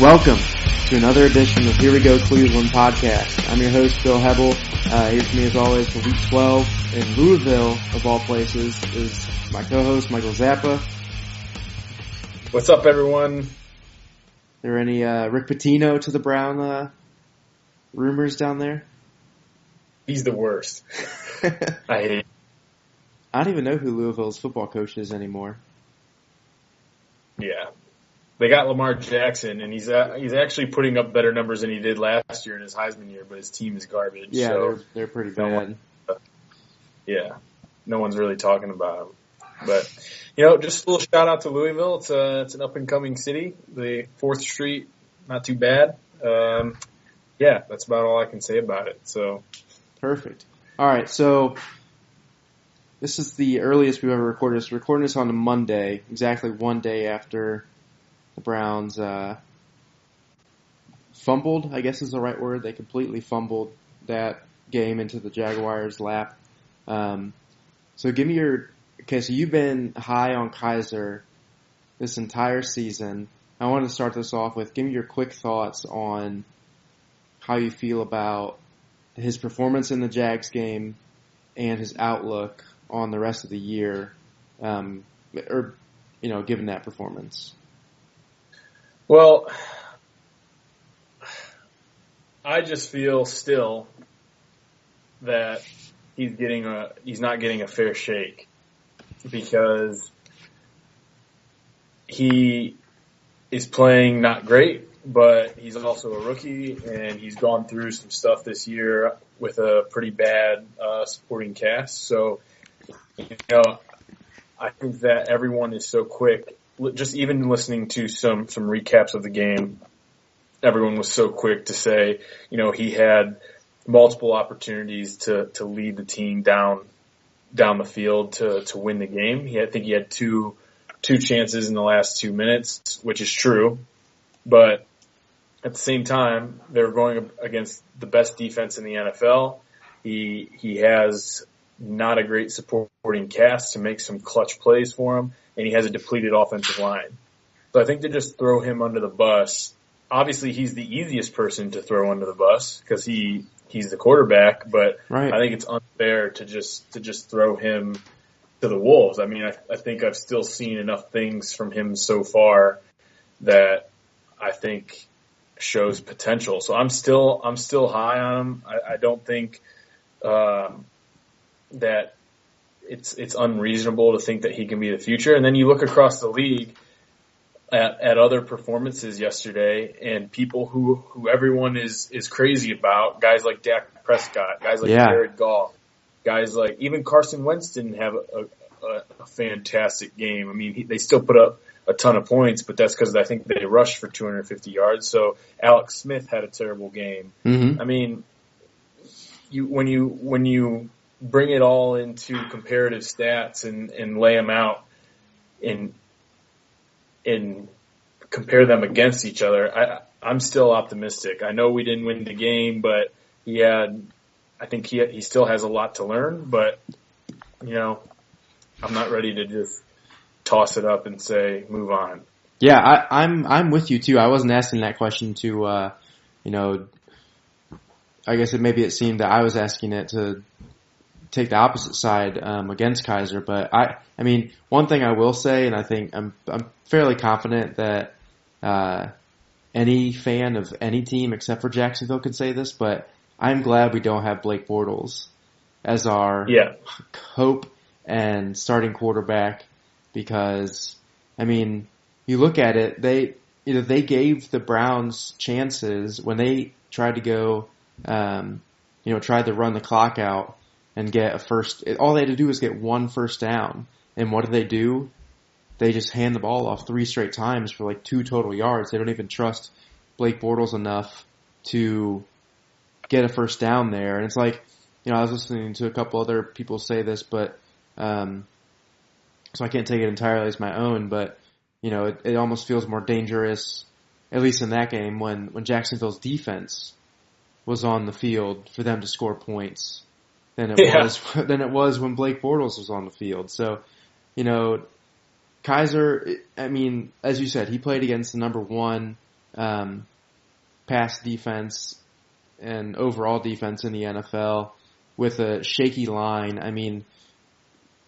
Welcome to another edition of Here We Go Cleveland podcast. I'm your host, Bill Hebel. Here with me as always for week 12 in Louisville, of all places, is my co-host, Michael Zappa. What's up, everyone? There any Rick Pitino to the Brown rumors down there? He's the worst. I hate it. I don't even know who Louisville's football coach is anymore. Yeah. They got Lamar Jackson, and he's actually putting up better numbers than he did last year in his Heisman year, but his team is garbage. Yeah, so they're pretty bad. No one's really talking about him. But, just a little shout out to Louisville. It's an up-and-coming city. The 4th Street, not too bad. That's about all I can say about it. So perfect. All right, so this is the earliest we've ever recorded this. We're recording this on a Monday, exactly one day after the Browns fumbled, I guess is the right word. They completely fumbled that game into the Jaguars' lap. So give me so you've been high on Kizer this entire season. I want to start this off with, give me your quick thoughts on how you feel about his performance in the Jags game and his outlook on the rest of the year, given that performance. Well, I just feel still that he's not getting a fair shake because he is playing not great, but he's also a rookie and he's gone through some stuff this year with a pretty bad supporting cast. So, I think that everyone is so quick. Just even listening to some recaps of the game, everyone was so quick to say, he had multiple opportunities to lead the team down the field to win the game. I think he had two chances in the last 2 minutes, which is true. But at the same time, they were going against the best defense in the NFL. He has not a great supporting cast to make some clutch plays for him, and he has a depleted offensive line. So I think to just throw him under the bus, obviously he's the easiest person to throw under the bus because he's the quarterback, but right. I think it's unfair to just throw him to the wolves. I mean, I think I've still seen enough things from him so far that I think shows potential. So I'm still high on him. I don't think that it's unreasonable to think that he can be the future. And then you look across the league at other performances yesterday and people who everyone is crazy about, guys like Dak Prescott, guys like Jared Goff, guys like even Carson Wentz didn't have a fantastic game. I mean, they still put up a ton of points, but that's because I think they rushed for 250 yards. So Alex Smith had a terrible game. Mm-hmm. I mean, when you bring it all into comparative stats and lay them out and compare them against each other, I'm still optimistic. I know we didn't win the game, but I think he still has a lot to learn, but I'm not ready to just toss it up and say move on. Yeah, I'm with you too. I wasn't asking that question to I guess maybe it seemed that I was asking it to take the opposite side against Kizer, but I mean, one thing I will say, and I think I'm fairly confident that any fan of any team except for Jacksonville could say this, but I'm glad we don't have Blake Bortles as our hope and starting quarterback because, I mean, you look at it, they gave the Browns chances when they tried to go, tried to run the clock out and get a first. All they had to do was get one first down. And what do? They just hand the ball off 3 straight times for like 2 total yards. They don't even trust Blake Bortles enough to get a first down there. And it's like, I was listening to a couple other people say this, but so I can't take it entirely as my own, but it almost feels more dangerous, at least in that game, when Jacksonville's defense was on the field for them to score points than it was when Blake Bortles was on the field. So, Kizer, I mean, as you said, he played against the number 1 pass defense and overall defense in the NFL with a shaky line. I mean,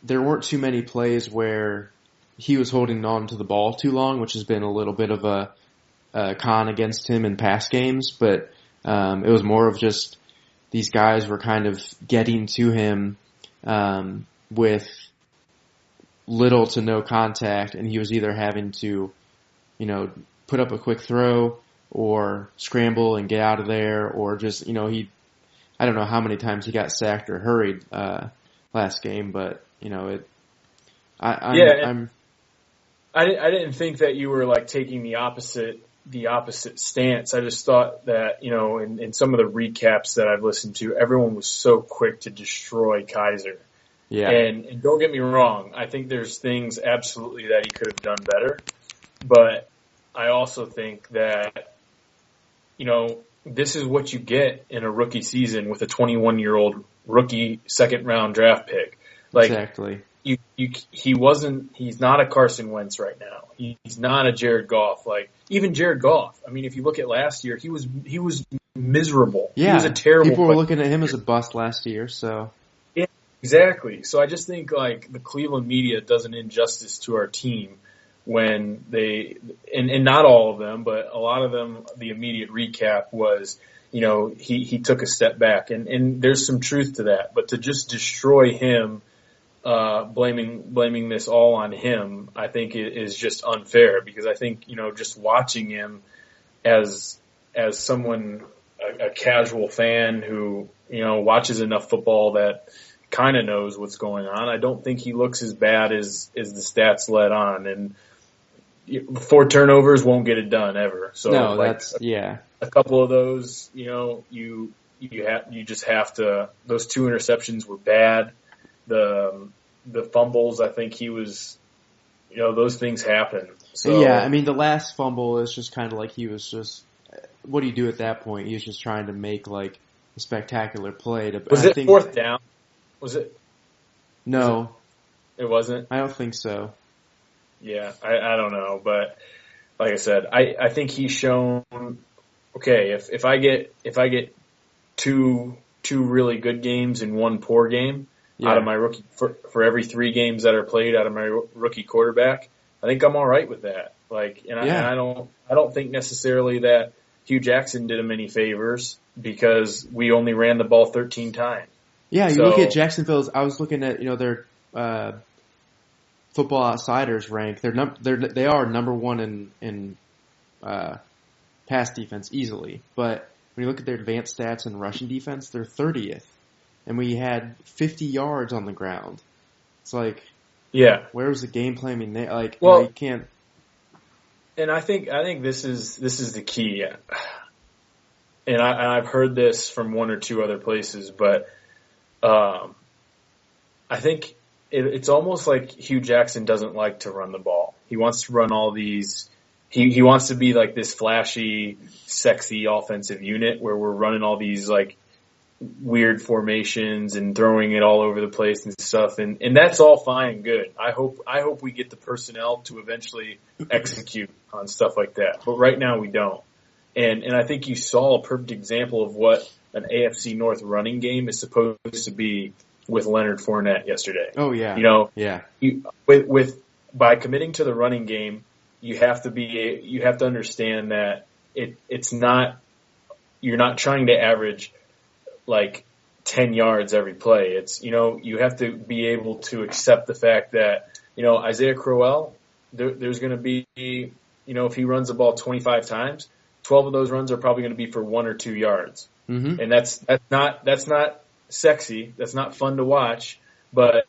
there weren't too many plays where he was holding on to the ball too long, which has been a little bit of a con against him in past games, but it was more of just these guys were kind of getting to him with little to no contact, and he was either having to, put up a quick throw or scramble and get out of there, or just, I don't know how many times he got sacked or hurried last game, but I didn't think that you were like taking the opposite stance. I just thought that, in some of the recaps that I've listened to, everyone was so quick to destroy Kizer. Yeah. And don't get me wrong, I think there's things absolutely that he could have done better. But I also think that, this is what you get in a rookie season with a 21-year-old rookie second-round draft pick. Like, exactly. He's not a Carson Wentz right now. He's not a Jared Goff. Like, even Jared Goff, I mean, if you look at last year, he was miserable. Yeah. He was a terrible People were looking at him as a bust last year, so. Yeah, exactly. So I just think, like, the Cleveland media does an injustice to our team when they, and not all of them, but a lot of them, the immediate recap was, he took a step back. And there's some truth to that. But to just destroy him, blaming this all on him, I think is just unfair, because I think, just watching him as someone, a casual fan who, watches enough football that kind of knows what's going on, I don't think he looks as bad as the stats let on. And 4 turnovers won't get it done ever. So no, like, a couple of those, you just have to, those 2 interceptions were bad. The fumbles, I think he was, those things happen. So yeah, I mean, the last fumble is just kind of like he was just, what do you do at that point? He was just trying to make like a spectacular play. Was it 4th down? Was it? No. It wasn't? I don't think so. Yeah, I don't know, but like I said, I think he's shown, okay, if I get two really good games and 1 poor game, out of my rookie, for every 3 games that are played out of my rookie quarterback, I think I'm all right with that. Like, and I don't think necessarily that Hugh Jackson did him any favors, because we only ran the ball 13 times. Yeah, you look at Jacksonville's. I was looking at their Football Outsiders rank. They are number 1 in pass defense easily, but when you look at their advanced stats and rushing defense, they're 30th. And we had 50 yards on the ground. It's like, yeah, where was the game planning there? Like, well, you can't. And I think this is the key. And I've heard this from 1 or 2 other places, but I think it's almost like Hugh Jackson doesn't like to run the ball. He wants to run all these. He wants to be like this flashy, sexy offensive unit where we're running all these like weird formations and throwing it all over the place and stuff, and that's all fine and good. I hope we get the personnel to eventually execute on stuff like that, but right now we don't. And I think you saw a perfect example of what an AFC North running game is supposed to be with Leonard Fournette yesterday. Oh yeah, yeah. By committing to the running game, you have to understand that it's not, you're not trying to average like 10 yards every play. It's, you have to be able to accept the fact that, Isaiah Crowell, there's going to be, if he runs the ball 25 times, 12 of those runs are probably going to be for 1 or 2 yards. Mm-hmm. And that's not sexy. That's not fun to watch, but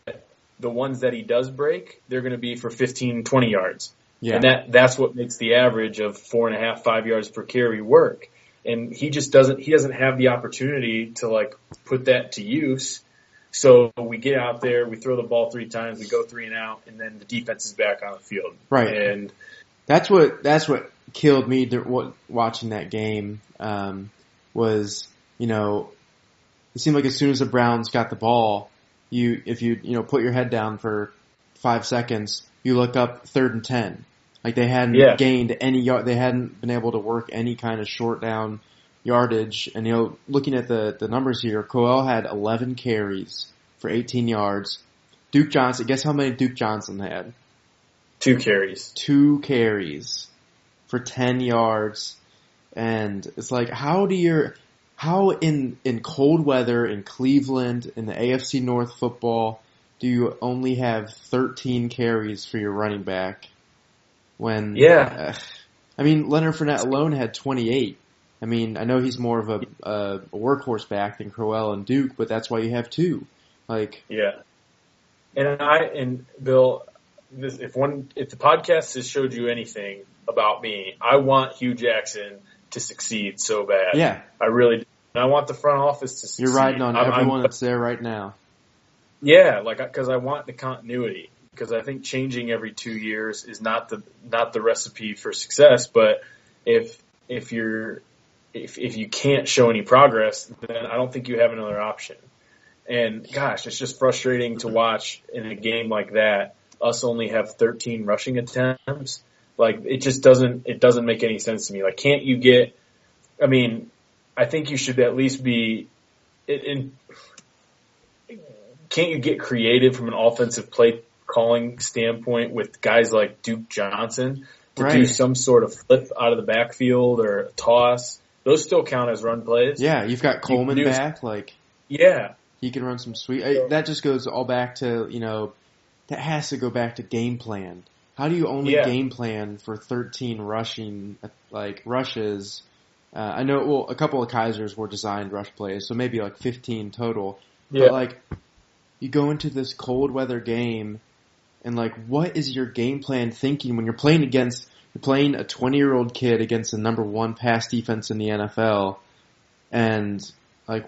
the ones that he does break, they're going to be for 15, 20 yards. Yeah. And that's what makes the average of 4.5, 5 yards per carry work. And he doesn't have the opportunity to like put that to use. So we get out there, we throw the ball 3 times, we go 3 and out, and then the defense is back on the field. Right. And that's what killed me watching that game, was, it seemed like as soon as the Browns got the ball, if you put your head down for 5 seconds, you look up 3rd and 10. Like they hadn't gained any yard, they hadn't been able to work any kind of short down yardage. And looking at the numbers here, Crowell had 11 carries for 18 yards. Duke Johnson, guess how many Duke Johnson had? 2 carries. 2 carries for 10 yards. And it's like, how in cold weather in Cleveland, in the AFC North football, do you only have 13 carries for your running back? When, I mean, Leonard Fournette alone had 28. I mean, I know he's more of a workhorse back than Crowell and Duke, but that's why you have 2. Like, yeah. And Bill, if the podcast has showed you anything about me, I want Hugh Jackson to succeed so bad. Yeah. I really do. And I want the front office to succeed. You're riding on everyone that's there right now. Yeah, because I want the continuity. Because I think changing every 2 years is not the recipe for success. But if you can't show any progress, then I don't think you have another option. And gosh, it's just frustrating to watch in a game like that. Us only have 13 rushing attempts. Like it doesn't make any sense to me. Like, can't you get? I mean, I think you should at least be. Can't you get creative from an offensive play calling standpoint with guys like Duke Johnson to do some sort of flip out of the backfield or a toss? Those still count as run plays. Yeah, you've got Coleman back. He can run some sweet. That just goes all back to that has to go back to game plan. How do you only game plan for 13 rushes? I know, a couple of Kaiser's were designed rush plays, so maybe 15 total. Yeah. But you go into this cold weather game, and what is your game plan thinking when you're playing a 20-year-old kid against the number 1 pass defense in the NFL, and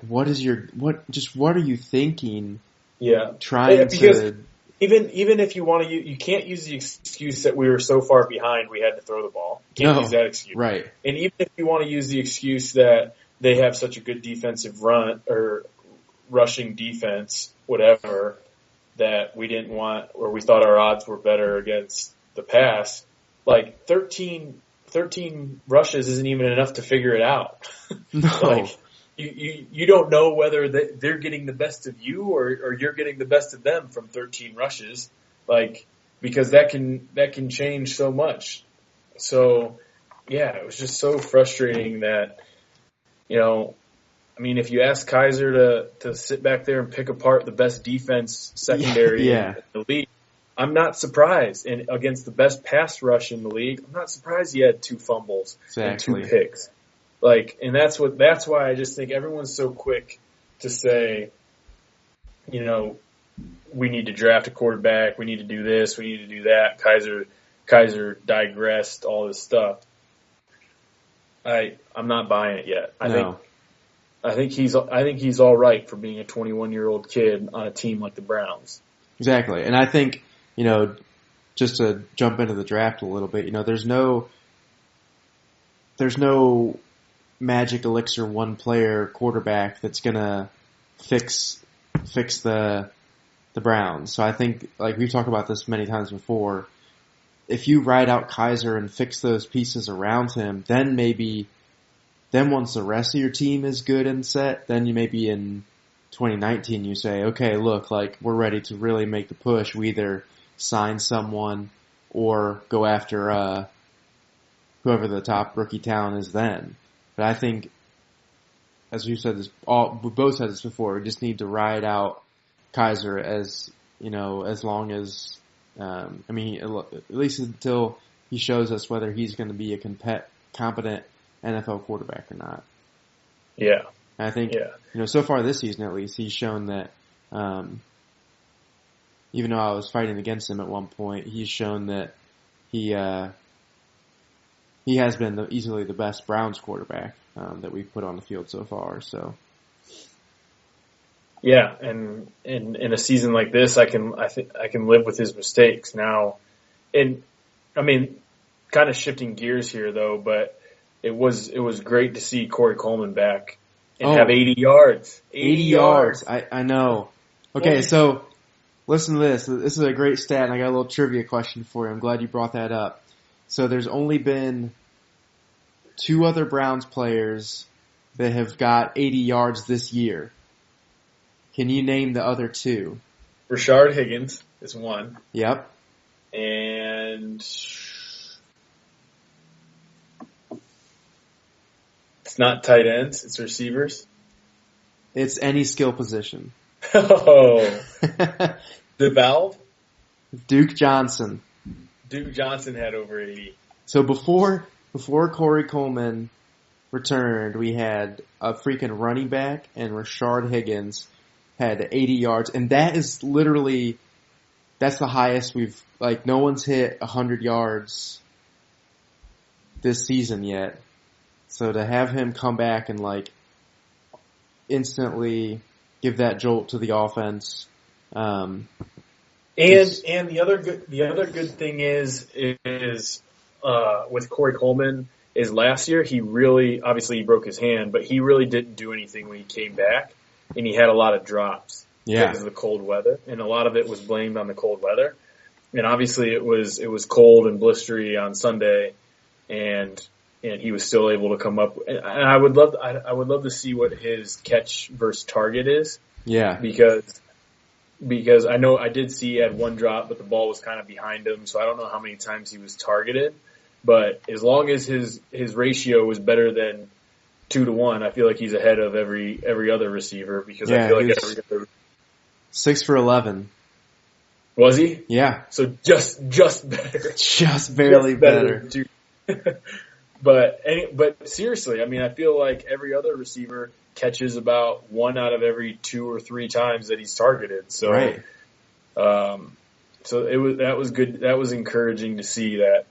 what are you thinking? Yeah, Even if you want to, you can't use the excuse that we were so far behind we had to throw the ball. Can't use that excuse. Right. And even if you want to use the excuse that they have such a good defensive run or rushing defense, whatever, that we didn't want or we thought our odds were better against the pass, 13 rushes isn't even enough to figure it out. No. You don't know whether they're getting the best of you or you're getting the best of them from 13 rushes, because that can change so much. So, yeah, it was just so frustrating that, if you ask Kaiser to sit back there and pick apart the best defense secondary in the league, I'm not surprised. And against the best pass rush in the league, I'm not surprised he had 2 fumbles and 2 picks. And that's why I just think everyone's so quick to say, we need to draft a quarterback, we need to do this, we need to do that. Kaiser digressed, all this stuff. I'm not buying it yet. I think he's all right for being a 21-year-old kid on a team like the Browns. Exactly. And I think, just to jump into the draft a little bit, there's no magic elixir one player quarterback that's gonna fix the Browns. So I think, we've talked about this many times before, if you ride out Kaiser and fix those pieces around him, then once the rest of your team is good and set, then you maybe in 2019 you say, okay, look, we're ready to really make the push. We either sign someone or go after whoever the top rookie talent is then. But I think, as we said we both said this before, we just need to ride out Kaiser as long as, at least until he shows us whether he's going to be a competent NFL quarterback or not. Yeah. And I think, so far this season at least, he's shown that, even though I was fighting against him at one point, he's shown that he has been easily the best Browns quarterback that we've put on the field so far. So, yeah, and in a season like this, I can live with his mistakes now. And kind of shifting gears here though, but it was great to see Corey Coleman back and have 80 yards. 80 yards. I know. Okay, so listen to this. This is a great stat, and I got a little trivia question for you. I'm glad you brought that up. So there's only been 2 other Browns players that have got 80 yards this year. Can you name the other 2? Rashard Higgins is one. Yep. And it's not tight ends, it's receivers. It's any skill position. Oh. DeValve? Duke Johnson. Duke Johnson had over 80. So before Corey Coleman returned, we had a freaking running back, and Rashard Higgins had 80 yards, and that is literally, that's the highest we've, like, no one's hit 100 yards this season yet. So to have him come back and, like, instantly give that jolt to the offense, and the other good thing is with Corey Coleman is last year he really, obviously he broke his hand, but he really didn't do anything when he came back, and he had a lot of drops because of the cold weather, and a lot of it was blamed on the cold weather. And obviously it was cold and blistery on Sunday, and he was still able to come up. And I would love to see what his catch versus target is. Yeah, because I know I did see he had one drop, but the ball was kind of behind him, so I don't know how many times he was targeted. But as long as his ratio was better than 2-to-1, I feel like he's ahead of every other receiver, because I feel like every other 6 for 11. Was he? Yeah. So just better. Just barely better. But seriously, I mean, I feel like every other receiver catches about 1 out of every 2 or 3 times that he's targeted. So, right. So that was good. That was encouraging to see that,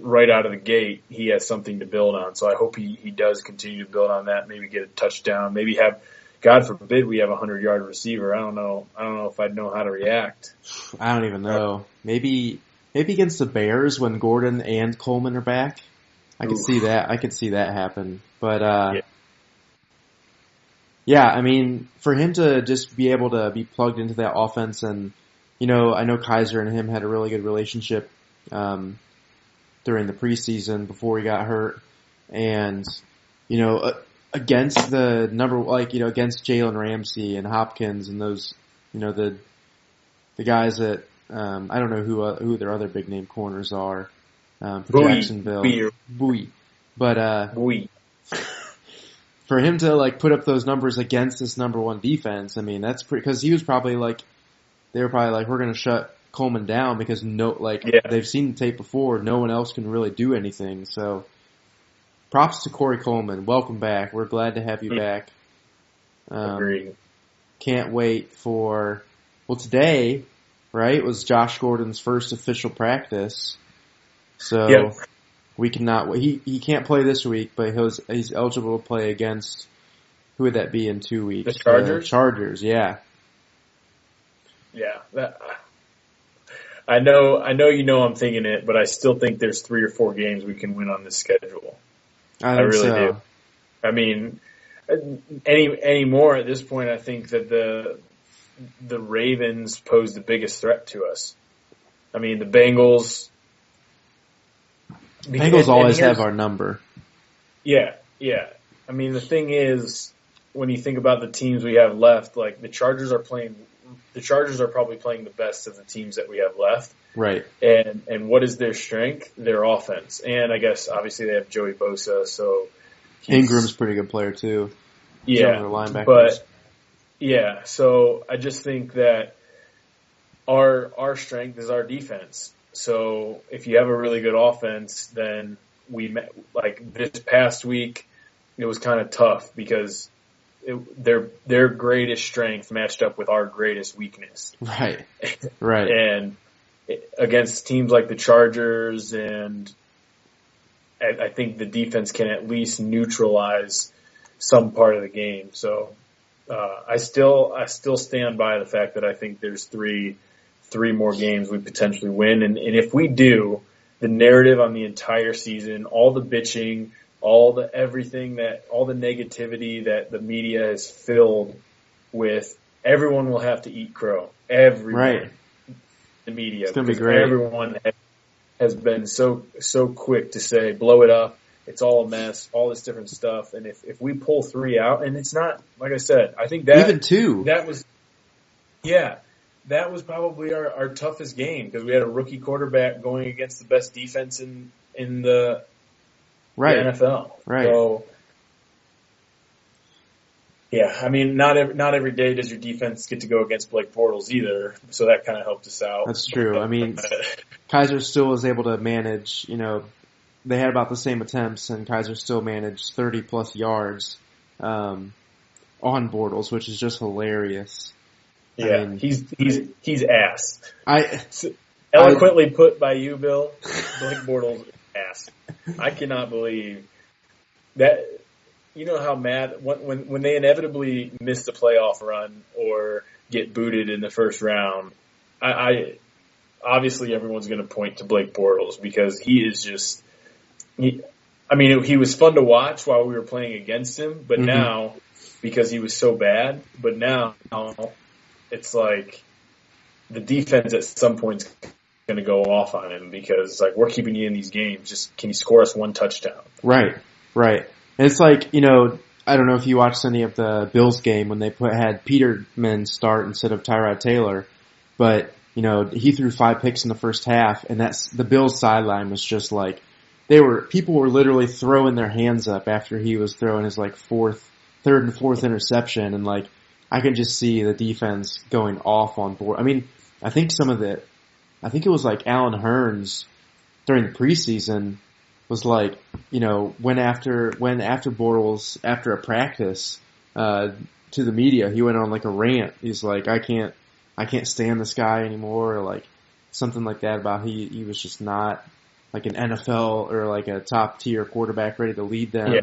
right out of the gate, he has something to build on. So I hope he does continue to build on that. Maybe get a touchdown. Maybe have, God forbid, we have a 100-yard receiver. I don't know if I'd know how to react. I don't even know. Maybe against the Bears when Gordon and Coleman are back. I could see that. I could see that happen. But yeah, I mean, for him to just be able to be plugged into that offense, and I know Kaiser and him had a really good relationship during the preseason before he got hurt, and against the against Jalen Ramsey and Hopkins and those, the guys that I don't know who their other big name corners are for Jacksonville. Bowie. But Bowie. For him to put up those numbers against this number 1 defense, I mean, that's pretty, because he was probably they were probably we're going to shut Coleman down because they've seen the tape before. No one else can really do anything. So props to Corey Coleman. Welcome back. We're glad to have you back. Agreed. Can't wait for, today, right, was Josh Gordon's first official practice. So we cannot, he can't play this week, but he's eligible to play against, who would that be in 2 weeks? The Chargers? The Chargers, yeah. Yeah. I know I'm thinking it, but I still think there's 3 or 4 games we can win on this schedule. I really so. do. I mean, any more at this point, I think that the Ravens pose the biggest threat to us. I mean, the Bengals always have our number. Yeah. I mean, the thing is, when you think about the teams we have left, the Chargers are probably playing the best of the teams that we have left. Right. And what is their strength? Their offense. And I guess obviously they have Joey Bosa, so Ingram's a pretty good player too. Yeah. But yeah, so I just think that our strength is our defense. So if you have a really good offense, then this past week, it was kind of tough because their greatest strength matched up with our greatest weakness. Right. And against teams like the Chargers, and I think the defense can at least neutralize some part of the game. So I still stand by the fact that I think there's three more games we potentially win, and if we do, the narrative on the entire season, all the bitching, all the negativity that the media is filled with, everyone will have to eat crow. Everyone. Right. The media. It's going to be great. Everyone has been so quick to say, blow it up. It's all a mess, all this different stuff. And if we pull 3 out, and it's not, like I said, I think that even 2. That was probably our toughest game because we had a rookie quarterback going against the best defense in the NFL. Right. So, yeah, I mean, not every day does your defense get to go against Blake Bortles either, so that kind of helped us out. That's true. I mean, Kaiser still was able to manage, they had about the same attempts, and Kaiser still managed 30-plus yards on Bortles, which is just hilarious. Yeah, I mean, he's ass. Eloquently put by you, Bill. Blake Bortles ass. I cannot believe that. You know how mad when they inevitably miss the playoff run or get booted in the first round. I obviously everyone's going to point to Blake Bortles because he is just. He was fun to watch while we were playing against him, but now because he was so bad. But now it's like the defense at some point is going to go off on him because like we're keeping you in these games. Just can you score us 1 touchdown? Right. And it's like, I don't know if you watched any of the Bills game when they had Peterman start instead of Tyrod Taylor, but, he threw 5 picks in the first half, and the Bills sideline was just like, people were literally throwing their hands up after he was throwing his like third and fourth interception, and like, I could just see the defense going off on board. I mean, I think it was like Alan Hearns during the preseason was like, when after Bortles, after a practice, to the media, he went on like a rant. He's like, I can't stand this guy anymore, or like something like that about he was just not like an NFL or like a top tier quarterback ready to lead them. Yeah.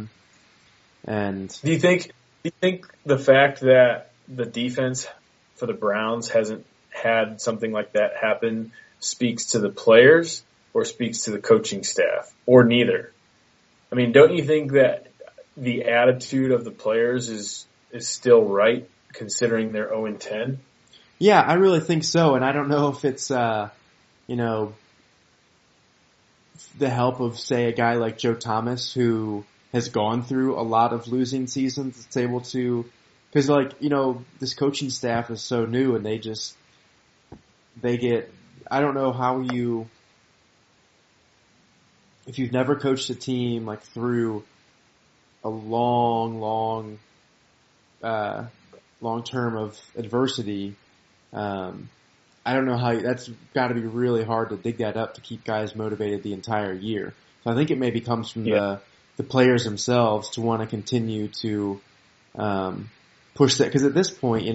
And do you think the fact that the defense for the Browns hasn't had something like that happen speaks to the players or speaks to the coaching staff, or neither? I mean, don't you think that the attitude of the players is still right, considering they're 0-10? Yeah, I really think so, and I don't know if it's the help of, say, a guy like Joe Thomas who has gone through a lot of losing seasons. It's able to, because this coaching staff is so new, and they get. I don't know how if you've never coached a team like through a long term of adversity, I don't know how that's got to be really hard to dig that up to keep guys motivated the entire year. So I think it maybe comes from the players themselves to want to continue to push that, because at this point,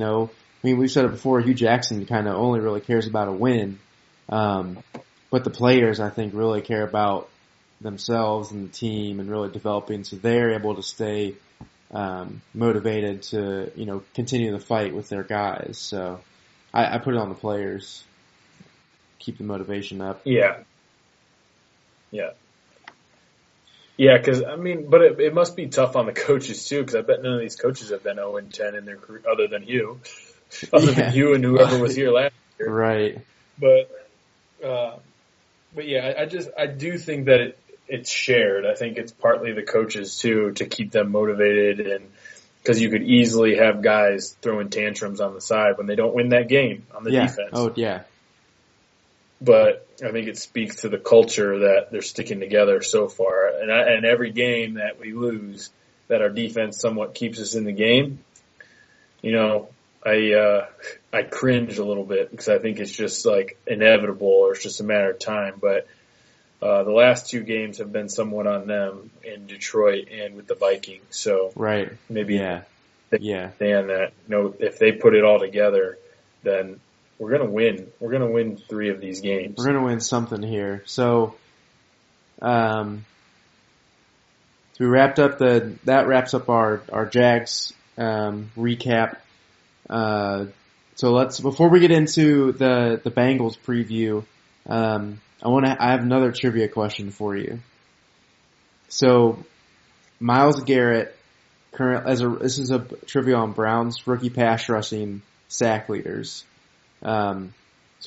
we've said it before, Hugh Jackson kind of only really cares about a win, but the players I think really care about themselves and the team and really developing, so they're able to stay motivated to continue the fight with their guys. So I put it on the players, keep the motivation up. Yeah, because but it must be tough on the coaches too, because I bet none of these coaches have been 0-10 in their career other than you, than you and whoever was here last year. Right. But yeah, I do think that it's shared. I think it's partly the coaches too, to keep them motivated, and because you could easily have guys throwing tantrums on the side when they don't win that game on the defense. Oh yeah. But I think it speaks to the culture that they're sticking together so far, and every game that we lose, that our defense somewhat keeps us in the game. I cringe a little bit because I think it's just like inevitable, or it's just a matter of time. But the last 2 games have been somewhat on them in Detroit and with the Vikings. So right, maybe they understand that. If they put it all together, then we're gonna win. We're gonna win 3 of these games. We're gonna win something here. So, we wrapped up that wraps up our Jags recap. So before we get into the Bengals preview, I have another trivia question for you. So, Myles Garrett, this is a trivia on Browns rookie pass rushing sack leaders. So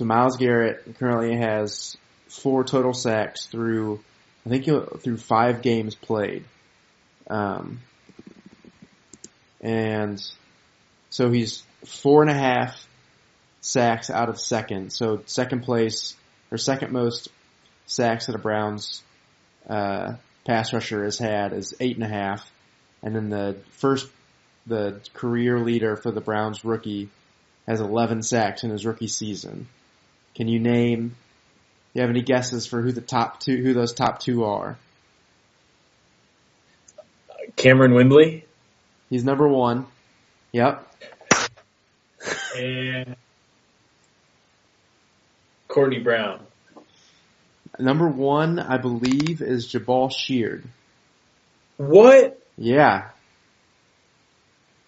Myles Garrett currently has 4 total sacks through 5 games played. And so he's 4.5 sacks out of second. So second place or second most sacks that a Browns pass rusher has had is 8.5, and then the career leader for the Browns rookie has 11 sacks in his rookie season. Can you name? Do you have any guesses for who those top two are? Cameron Wimbley. He's number 1. Yep. And Courtney Brown. Number 1, I believe, is Jabal Sheard. What? Yeah.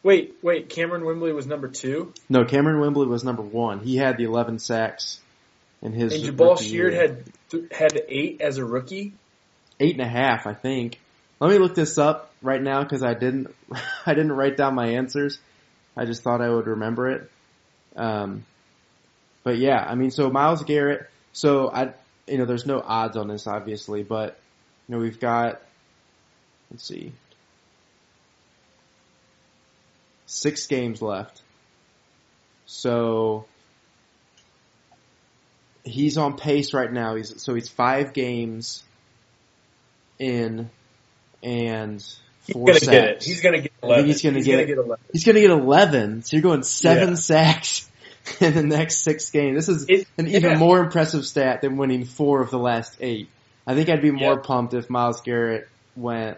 Wait. Cameron Wimbley was number 2? No, Cameron Wimbley was number 1. He had the 11 sacks in his. And Jabal Sheard had 8 as a rookie? 8.5, I think. Let me look this up right now because I didn't write down my answers. I just thought I would remember it. But yeah, I mean, so Myles Garrett. So there's no odds on this obviously, but we've got. Let's see. 6 games left. So he's on pace right now. He's 5 games in and 4 sacks. Get it. He's going to get 11. I think he's going to get 11. He's going to get 11. So you're going 7 sacks in the next 6 games. This is an even more impressive stat than winning 4 of the last 8. I think I'd be more pumped if Myles Garrett went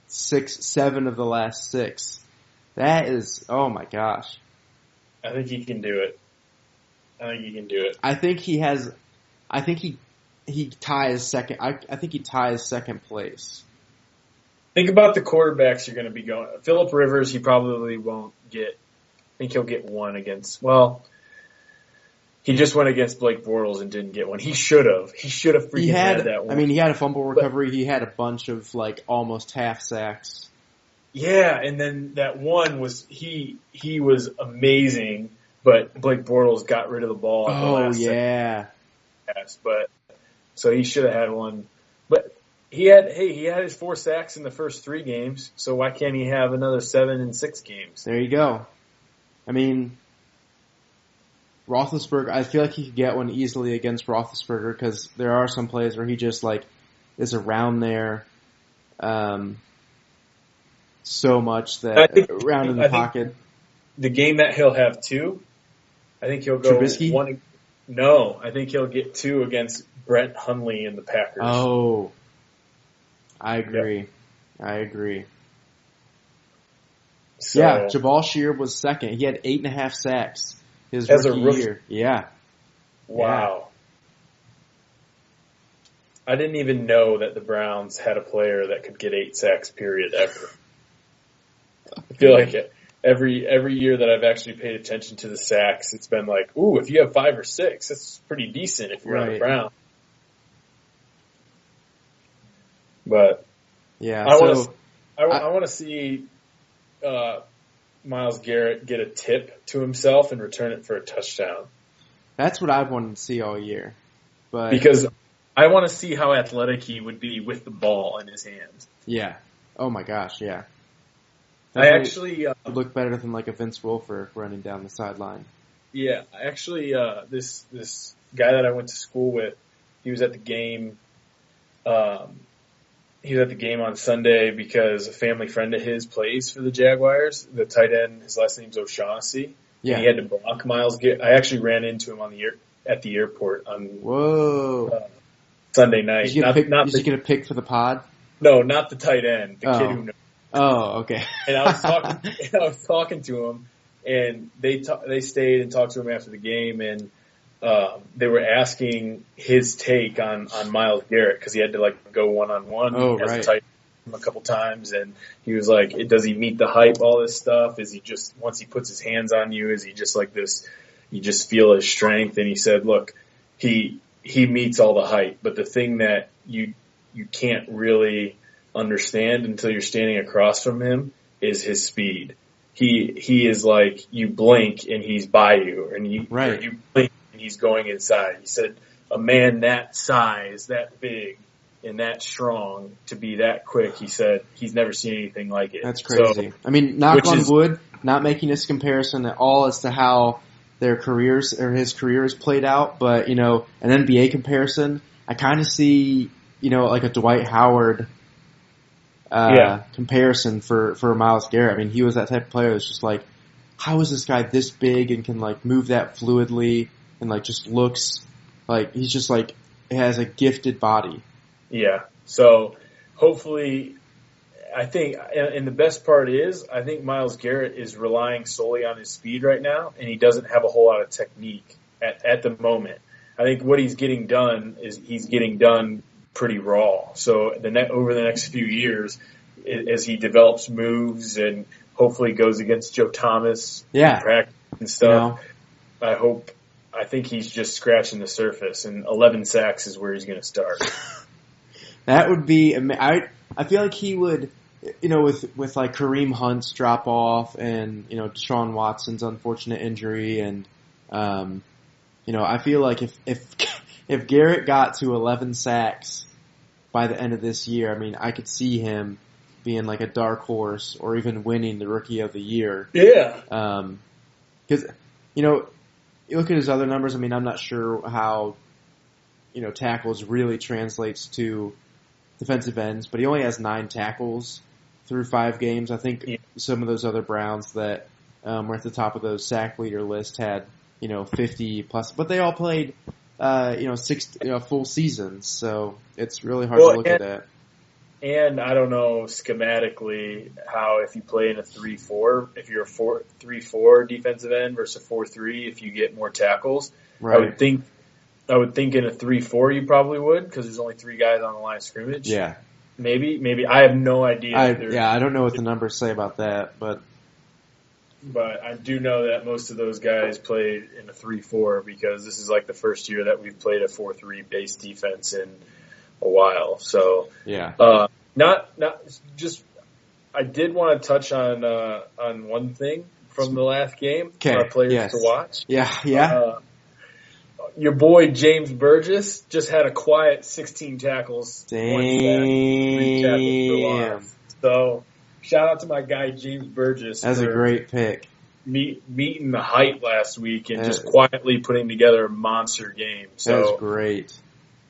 7 of the last 6. That is, oh my gosh. I think he can do it. I think he ties second. I think he ties second place. Think about the quarterbacks you're going to be going. Phillip Rivers, he probably won't get. I think he'll get 1 against. Well, he just went against Blake Bortles and didn't get 1. He should have. He should have freaking had that 1. I mean, he had a fumble recovery. He had a bunch of almost half sacks. Yeah, and then that 1 was he was amazing, but Blake Bortles got rid of the ball at the last second. But so he should have had 1. But he had his 4 sacks in the first 3 games, so why can't he have another 7 in 6 games? There you go. I mean, Roethlisberger, I feel like he could get 1 easily against Roethlisberger because there are some plays where he just is around there so much that around in the pocket. The game that he'll have 2, I think he'll go Trubisky? 1. No, I think he'll get 2 against Brett Hundley and the Packers. Oh, I agree. Yep. I agree. So, yeah, Jabal Sheard was second. He had 8.5 sacks his rookie year. Yeah. Wow. Yeah. I didn't even know that the Browns had a player that could get 8 sacks, period, ever. I feel like every year that I've actually paid attention to the sacks, it's been like, ooh, if you have 5 or 6, that's pretty decent if you're on the Browns. But yeah, I want to see Myles Garrett get a tip to himself and return it for a touchdown. That's what I've wanted to see all year. But because I want to see how athletic he would be with the ball in his hands. Yeah. Oh my gosh, yeah. Definitely I actually look better than a Vince Wilfork running down the sideline. Yeah, actually, this guy that I went to school with, he was at the game. He was at the game on Sunday because a family friend of his plays for the Jaguars. The tight end, his last name's O'Shaughnessy. Yeah. And he had to block Myles Garrett. I actually ran into him at the airport on Sunday night. Did you get a pick for the pod? No, not the tight end. The kid who knows. Oh, okay. And I was talking to him, and they stayed and talked to him after the game, and they were asking his take on Myles Garrett because he had to go one-on-one as a tight end a couple times, and he was like, "Does he meet the hype? All this stuff? Is he just once he puts his hands on you? Is he just like this? You just feel his strength?" And he said, "Look, he meets all the hype, but the thing that you can't really understand until you're standing across from him is his speed. He is like you blink and he's by you, and you blink and he's going inside." He said a man that size, that big, and that strong to be that quick. He said he's never seen anything like it. That's crazy. So, I mean, knock on wood, not making this comparison at all as to how their careers or his career is played out, but, you know, an NBA comparison, I kind of see, you know, like a Dwight Howard comparison for Myles Garrett. I mean, he was that type of player that's just like, how is this guy this big and can like move that fluidly and like just looks like he's just like has a gifted body. Yeah. So hopefully, I think, and the best part is, I think Myles Garrett is relying solely on his speed right now, and he doesn't have a whole lot of technique at the moment. I think what he's getting done is he's getting done pretty raw. So over the next few years, as he develops moves and hopefully goes against Joe Thomas in practice and stuff, you know, I think he's just scratching the surface, and 11 sacks is where he's going to start. That would be, I feel like he would, you know, with like Kareem Hunt's drop off and, you know, Deshaun Watson's unfortunate injury and, you know, I feel like if Garrett got to 11 sacks by the end of this year, I mean, I could see him being like a dark horse or even winning the Rookie of the Year. Yeah. Because, you know, you look at his other numbers, I mean, I'm not sure how, you know, tackles really translates to defensive ends, but he only has 9 tackles through 5 games. I think some of those other Browns that were at the top of those sack leader list had, you know, 50 plus, but they all played, you know, 6 full seasons, so it's really hard to look at that. And I don't know schematically how if you play in a 3-4, if you're a 3-4 defensive end versus a 4-3, if you get more tackles. Right. I would think in a 3-4 you probably would because there's only 3 guys on the line of scrimmage. Yeah. Maybe. I have no idea. I don't know what the numbers say about that, but I do know that most of those guys played in a 3-4 because this is like the first year that we've played a 4-3 base defense in a while. So yeah. I did want to touch on one thing from the last game for our players to watch. Yeah. Your boy James Burgess just had a quiet 16 tackles. Damn. 3 tackles for loss. So shout out to my guy James Burgess. That's a great pick. Meeting the height last week and just quietly putting together a monster game. So that was great.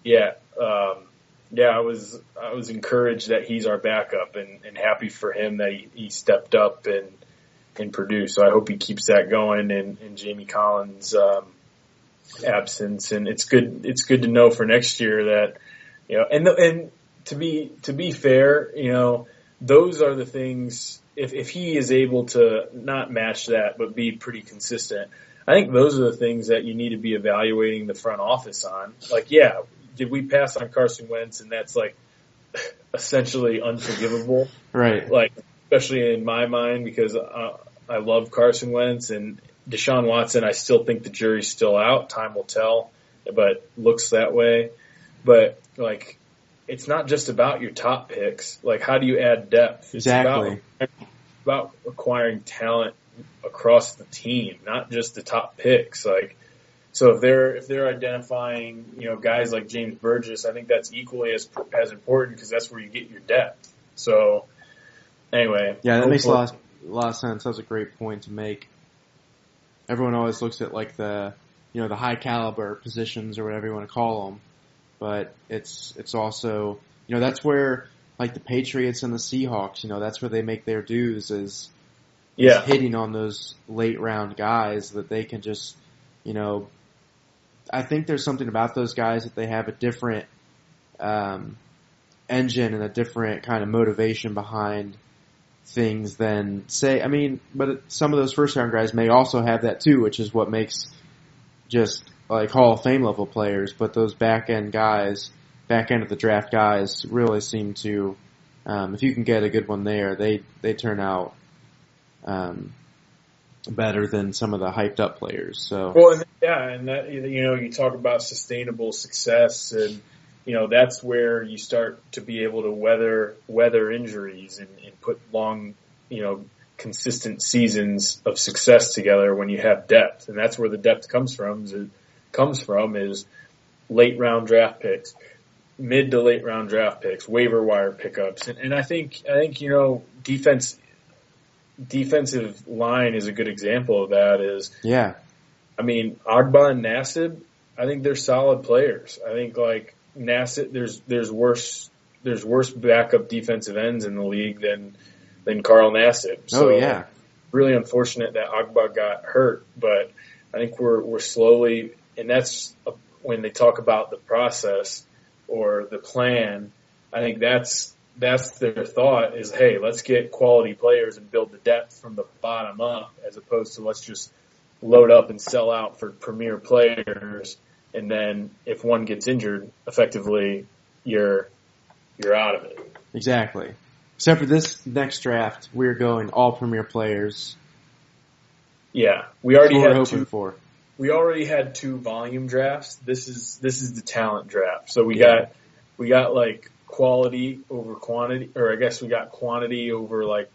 Yeah. I was encouraged that he's our backup and happy for him that he stepped up and produced. So I hope he keeps that going in Jamie Collins' absence. And it's good to know for next year that, you know, and to be fair, you know, those are the things, if he is able to not match that but be pretty consistent, I think those are the things that you need to be evaluating the front office on. Like, did we pass on Carson Wentz, and that's like essentially unforgivable, right? Like, especially in my mind, because I love Carson Wentz and Deshaun Watson. I still think the jury's still out. Time will tell, but looks that way. But like, it's not just about your top picks. Like, how do you add depth? Exactly. It's about acquiring talent across the team, not just the top picks. Like, so if they're identifying, you know, guys like James Burgess, I think that's equally as important because that's where you get your depth. So anyway, that makes a lot of sense. That's a great point to make. Everyone always looks at like the high caliber positions or whatever you want to call them, but it's also, you know, that's where like the Patriots and the Seahawks, you know, that's where they make their dues is hitting on those late round guys that they can just, you know, I think there's something about those guys that they have a different engine and a different kind of motivation behind things than but some of those first round guys may also have that too, which is what makes just like Hall of Fame level players. But those back end of the draft guys really seem to, if you can get a good one there, they turn out better than some of the hyped up players. So and that, you know, you talk about sustainable success, and you know that's where you start to be able to weather injuries and put long, you know, consistent seasons of success together when you have depth, and that's where the depth comes from. Is late round draft picks, mid to late round draft picks, waiver wire pickups, and I think defensive line is a good example of that. Agba and Nassib, I think they're solid players. I think like Nassib, there's worse backup defensive ends in the league than Carl Nassib. So really unfortunate that Agba got hurt, but I think we're slowly, and that's when they talk about the process or the plan. I think that's their thought is, hey, let's get quality players and build the depth from the bottom up, as opposed to let's just load up and sell out for premier players, and then if one gets injured, effectively you're out of it. Exactly. Except for this next draft, we're going all premier players. Yeah, we already had two volume drafts. This is the talent draft. So we got like quality over quantity, or I guess we got quantity over like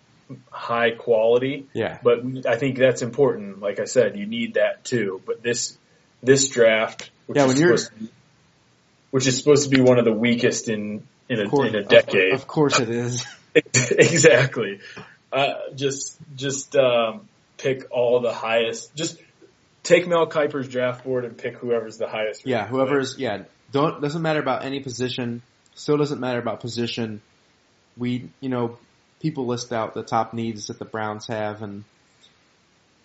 high quality. Yeah. But I think that's important. Like I said, you need that too. But this draft, which is supposed to be one of the weakest in a decade. Of course it is. Exactly. Just pick all the highest. Just take Mel Kiper's draft board and pick whoever's the highest. Yeah, doesn't matter about any position. Still doesn't matter about position. People list out the top needs that the Browns have, and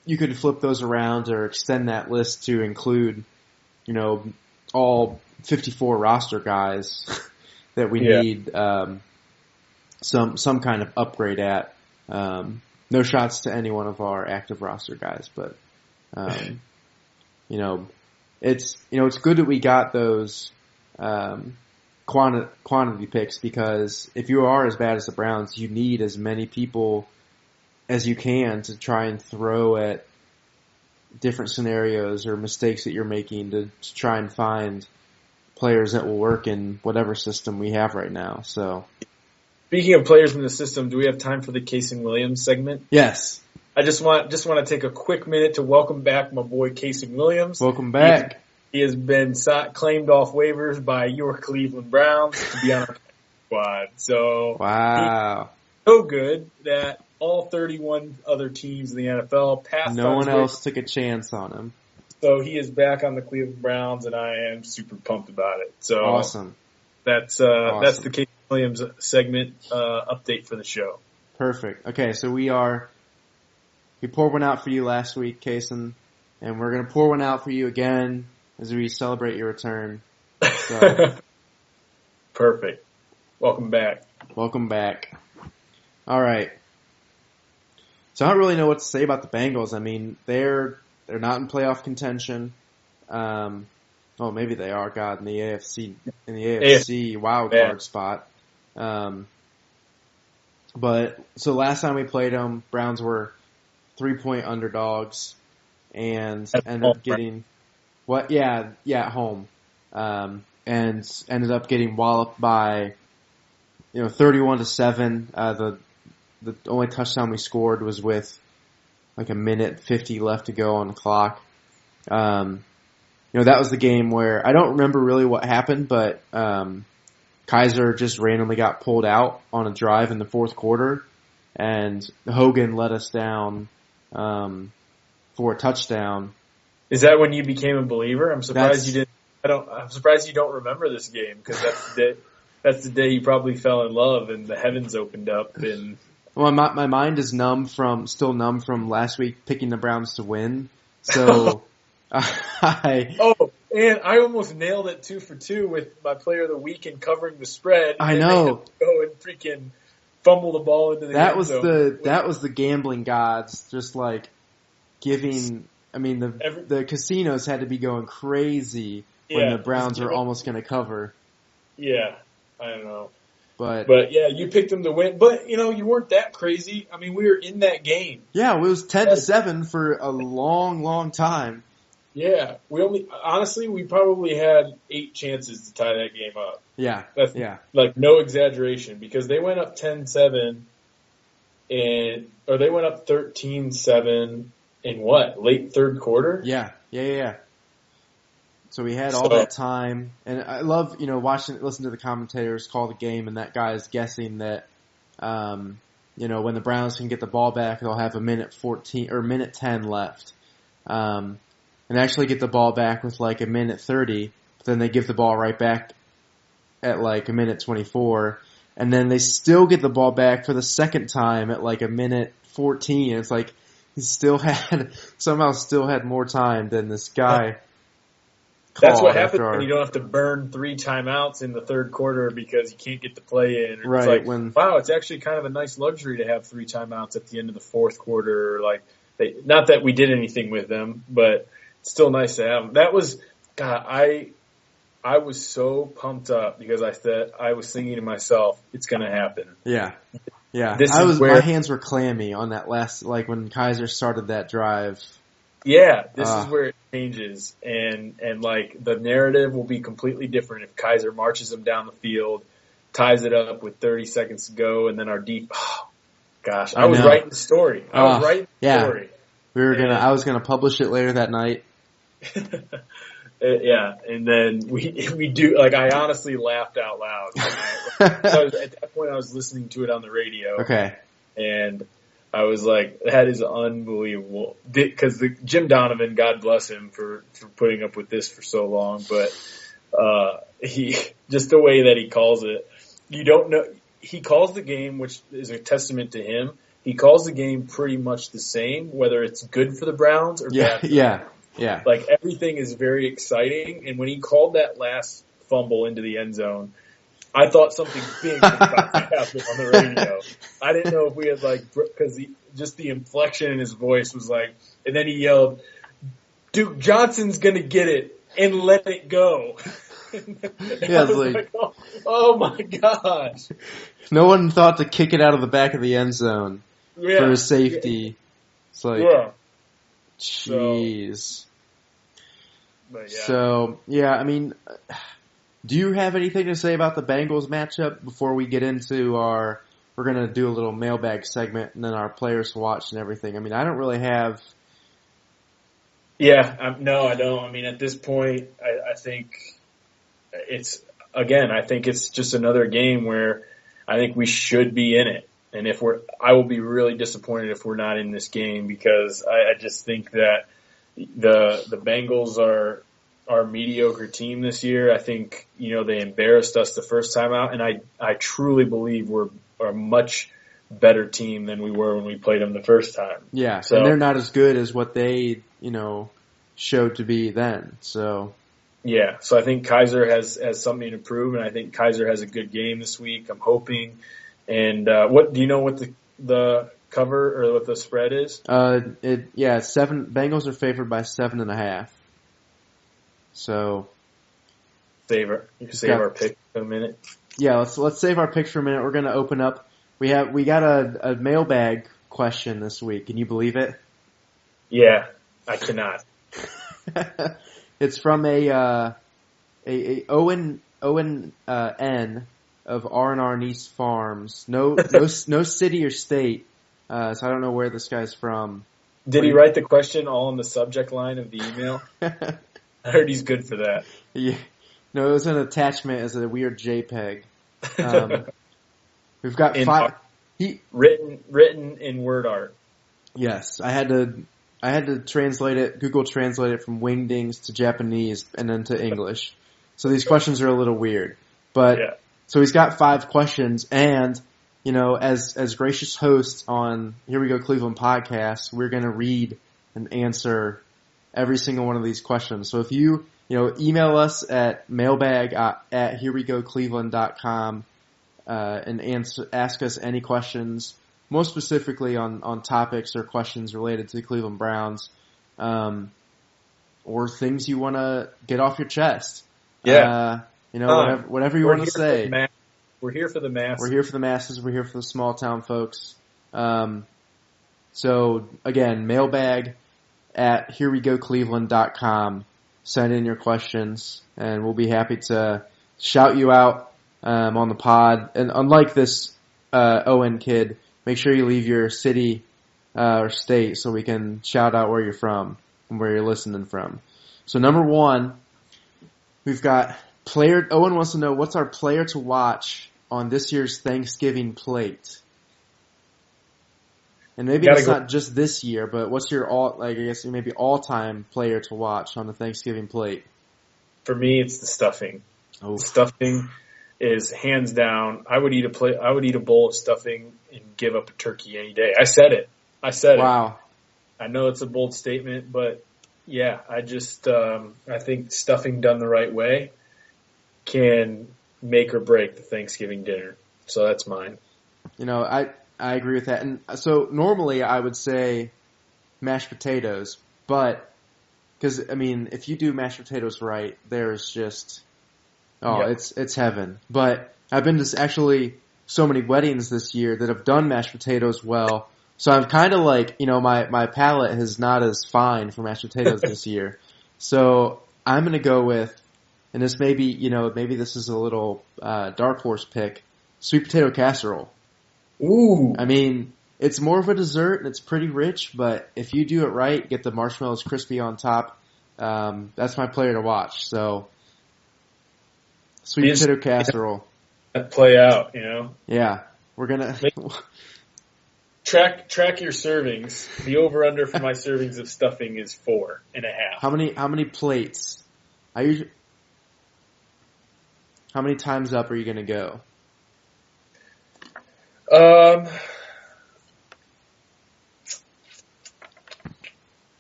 you could flip those around or extend that list to include, all 54 roster guys that we need some kind of upgrade at. No shots to any one of our active roster guys, but it's good that we got those quantity picks, because if you are as bad as the Browns, you need as many people as you can to try and throw at different scenarios or mistakes that you're making to try and find players that will work in whatever system we have right now. So, speaking of players in the system, do we have time for the Casey Williams segment? Yes. I just want to take a quick minute to welcome back my boy Casey Williams. Welcome back. He has been claimed off waivers by your Cleveland Browns to be on our squad. So wow, he's so good that all 31 other teams in the NFL passed. No one else took a chance on him. So he is back on the Cleveland Browns, and I am super pumped about it. So awesome. That's the Casey Williams segment update for the show. Perfect. Okay, so we poured one out for you last week, Kason, and we're gonna pour one out for you again as we celebrate your return. So. Perfect. Welcome back. Welcome back. All right. So I don't really know what to say about the Bengals. I mean, they're not in playoff contention. Maybe they are. God, in the AFC wild card spot. But so last time we played them, Browns were 3-point underdogs and ended up getting what? Yeah, at home. And ended up getting walloped by 31-7. The only touchdown we scored was with like a minute 50 left to go on the clock. That was the game where I don't remember really what happened, but Kaiser just randomly got pulled out on a drive in the fourth quarter, and Hogan let us down for a touchdown. Is that when you became a believer? I'm surprised you didn't. I'm surprised you don't remember this game, because that's the day you probably fell in love and the heavens opened up. And well, my mind is still numb from last week picking the Browns to win. So and I almost nailed it 2 for 2 with my player of the week and covering the spread. I know. Go and freaking fumble the ball into the end zone. That was the gambling gods just like giving. I mean, the casinos had to be going crazy when the Browns were almost going to cover. Yeah, I don't know. But yeah, you picked them to win. But, you weren't that crazy. I mean, we were in that game. Yeah, it was 10-7 for a long, long time. Yeah, we probably had 8 chances to tie that game up. Yeah, that's like no exaggeration, because they went up 10-7 or they went up 13-7 in what, late third quarter? Yeah. So we had all that time, and I love, listen to the commentators call the game, and that guy is guessing that, when the Browns can get the ball back, they'll have a minute 14 or minute 10 left, and actually get the ball back with like a minute 30. But then they give the ball right back at like a minute 24, and then they still get the ball back for the second time at like a minute 14. It's like he somehow still had more time than this guy. That's what happens when you don't have to burn 3 timeouts in the third quarter because you can't get the play in. Right. It's like, wow, it's actually kind of a nice luxury to have 3 timeouts at the end of the fourth quarter. Like, not that we did anything with them, but it's still nice to have them. That was, God, I was so pumped up because I was thinking to myself, it's going to happen. Yeah. Yeah. My hands were clammy on that last, like when Kizer started that drive. Yeah, this is where it changes, and like the narrative will be completely different if Kizer marches them down the field, ties it up with 30 seconds to go, and then our deep. Oh, gosh, I was writing the story. I was gonna publish it later that night. Yeah, and then we do, like, I honestly laughed out loud. At that point, I was listening to it on the radio. Okay, and I was like, that is unbelievable. Because Jim Donovan, God bless him for putting up with this for so long, but just the way that he calls it, you don't know. He calls the game, which is a testament to him. He calls the game pretty much the same, whether it's good for the Browns or bad. Yeah. Like, everything is very exciting, and when he called that last fumble into the end zone, I thought something big was about to happen on the radio. I didn't know if we had, like, because just the inflection in his voice was like, and then he yelled, Duke Johnson's going to get it and let it go. Yeah, it's like, oh my gosh. No one thought to kick it out of the back of the end zone for a safety. It's like, jeez. So, I mean, do you have anything to say about the Bengals matchup before we get into we're going to do a little mailbag segment and then our players to watch and everything? I mean, I don't really have. Yeah, no, I don't. I mean, at this point, I think I think it's just another game where I think we should be in it. And I will be really disappointed if we're not in this game because I just think that the Bengals are a mediocre team this year. I think, they embarrassed us the first time out, and I truly believe we're a much better team than we were when we played them the first time. Yeah, so, and they're not as good as what they, showed to be then. So yeah, so I think Kizer has something to prove, and I think Kizer has a good game this week. I'm hoping. And what do you know? What the cover or what the spread is? 7. Bengals are favored by 7.5. So save our pick for a minute. Yeah, let's save our picks for a minute. We're gonna open up. We got a mailbag question this week. Can you believe it? Yeah, I cannot. It's from a Owen N of R&R Nice Farms. No city or state. So I don't know where this guy's from. Did he write the question all in the subject line of the email? I heard he's good for that. Yeah. No, it was an attachment as a weird JPEG. We've got 5. Written in word art. Yes, I had to translate it. Google translate it from Wingdings to Japanese and then to English. So these questions are a little weird, but so he's got 5 questions, and as gracious hosts on Here We Go Cleveland podcast, we're going to read and answer every single one of these questions. So if you email us at mailbag at herewegocleveland.com and ask us any questions, most specifically on topics or questions related to the Cleveland Browns, or things you want to get off your chest. Yeah. Whatever you want to say. We're here for the masses. We're here for the masses. We're here for the small town folks. So again, mailbag at herewegocleveland.com. Send in your questions, and we'll be happy to shout you out on the pod. And unlike this Owen kid, make sure you leave your city or state so we can shout out where you're from and where you're listening from. So number 1, We've got player. Owen wants to know what's our player to watch on this year's Thanksgiving plate. And maybe it's not just this year, but what's your maybe all-time player to watch on the Thanksgiving plate? For me, it's the stuffing. Oh. The stuffing is hands down. I would eat a bowl of stuffing and give up a turkey any day. I said it. Wow. I know it's a bold statement, but yeah, I think stuffing done the right way can make or break the Thanksgiving dinner. So that's mine. I agree with that. And so normally I would say mashed potatoes, but because if you do mashed potatoes right, there's just it's heaven. But I've been to actually so many weddings this year that have done mashed potatoes well. So I'm kind of my palate is not as fine for mashed potatoes this year. So I'm going to go with, and this maybe this is a little dark horse pick, sweet potato casserole. Ooh. It's more of a dessert and it's pretty rich, but if you do it right, get the marshmallows crispy on top, that's my player to watch. So, sweet potato casserole. Play out, Yeah. We're gonna track your servings. The over under for my servings of stuffing is 4.5. How many plates? How many times up are you gonna go?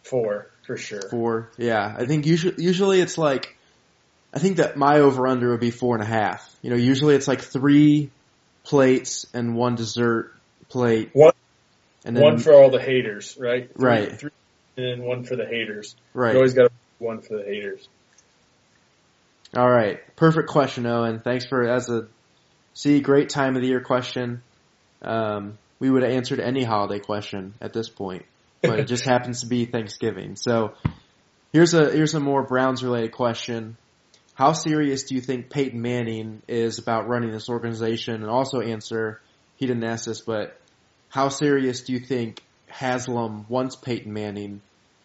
4 for sure. 4, yeah. I think usually it's I think that my over-under would be 4.5. Usually it's 3 plates and 1 dessert plate. One for all the haters, right? Right. 3 and then 1 for the haters. Right. You always got 1 for the haters. All right. Perfect question, Owen. Thanks for, great time of the year question. We would have answered any holiday question at this point, but it just happens to be Thanksgiving. So here's a more Browns related question. How serious do you think Peyton Manning is about running this organization? And also answer, he didn't ask this, but how serious do you think Haslam wants Peyton Manning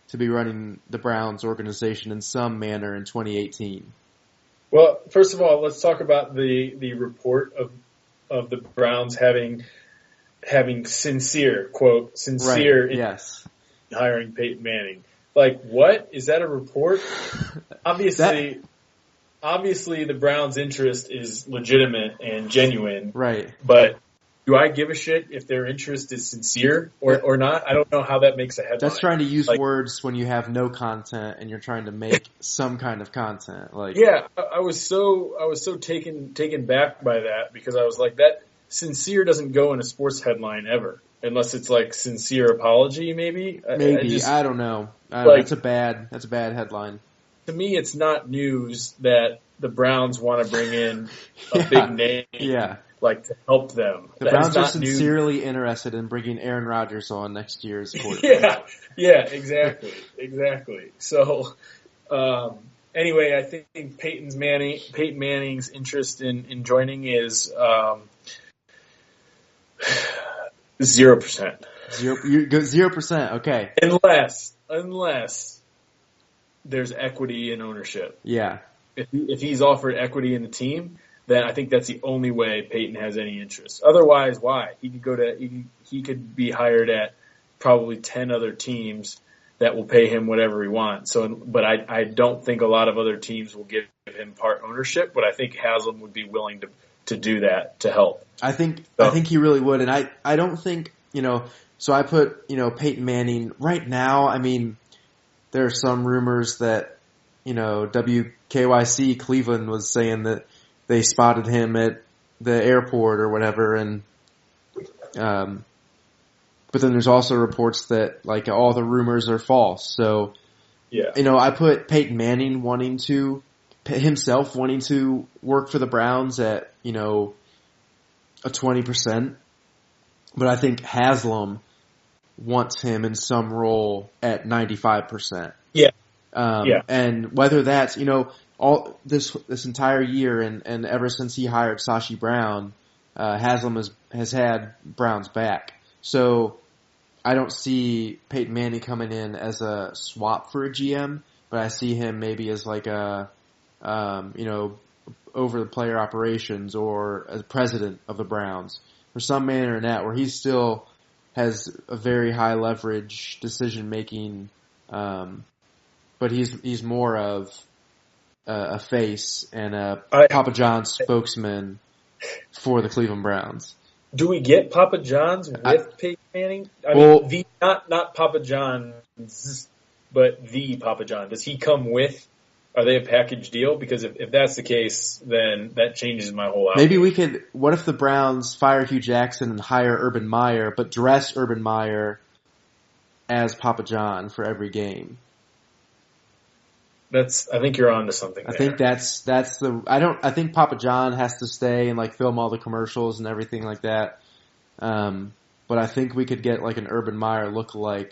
to be running the Browns organization in some manner in 2018? Well, first of all, let's talk about the report of the Browns having sincere right. Yes. in hiring Peyton Manning. What? Is that a report? Obviously, the Browns' interest is legitimate and genuine. Right. But do I give a shit if their interest is sincere or not? I don't know how that makes a headline. That's trying to use words when you have no content and you're trying to make some kind of content. Yeah, I was so taken back by that because I was like, that sincere doesn't go in a sports headline ever unless it's sincere apology. Maybe. I don't know. That's a bad headline. To me, it's not news that the Browns want to bring in a big name. Yeah. To help them. The Browns are sincerely interested in bringing Aaron Rodgers on next year's quarterback. Yeah, exactly. So, anyway, I think Peyton Manning's interest in joining is 0%. 0%. Okay. Unless there's equity in ownership. Yeah. If he's offered equity in the team, then I think that's the only way Peyton has any interest. Otherwise, why? He could be hired at probably 10 other teams that will pay him whatever he wants. But I don't think a lot of other teams will give him part ownership, but I think Haslam would be willing to do that to help. I think he really would, and I don't think, so I put, Peyton Manning right now. There are some rumors that, WKYC Cleveland was saying that they spotted him at the airport or whatever, and but then there's also reports that all the rumors are false. So, yeah, I put Peyton Manning wanting to work for the Browns at a 20%, but I think Haslam wants him in some role at 95%. Yeah, and whether that's all this entire year and ever since he hired Sashi Brown, Haslam has had Brown's back. So I don't see Peyton Manning coming in as a swap for a GM, but I see him maybe as a over the player operations or as president of the Browns or some manner in that where he still has a very high leverage decision making, but he's more of a face and a Papa John's spokesman for the Cleveland Browns. Do we get Papa John's with Peyton Manning? Mean, not Papa John's, but the Papa John. Does he come with? Are they a package deal? Because if that's the case, then that changes my whole outlook. Maybe we could. What if the Browns fire Hugh Jackson and hire Urban Meyer, but dress Urban Meyer as Papa John for every game? I think you're on to something there. I think that's the. I think Papa John has to stay and like film all the commercials and everything like that. But I think we could get like an Urban Meyer lookalike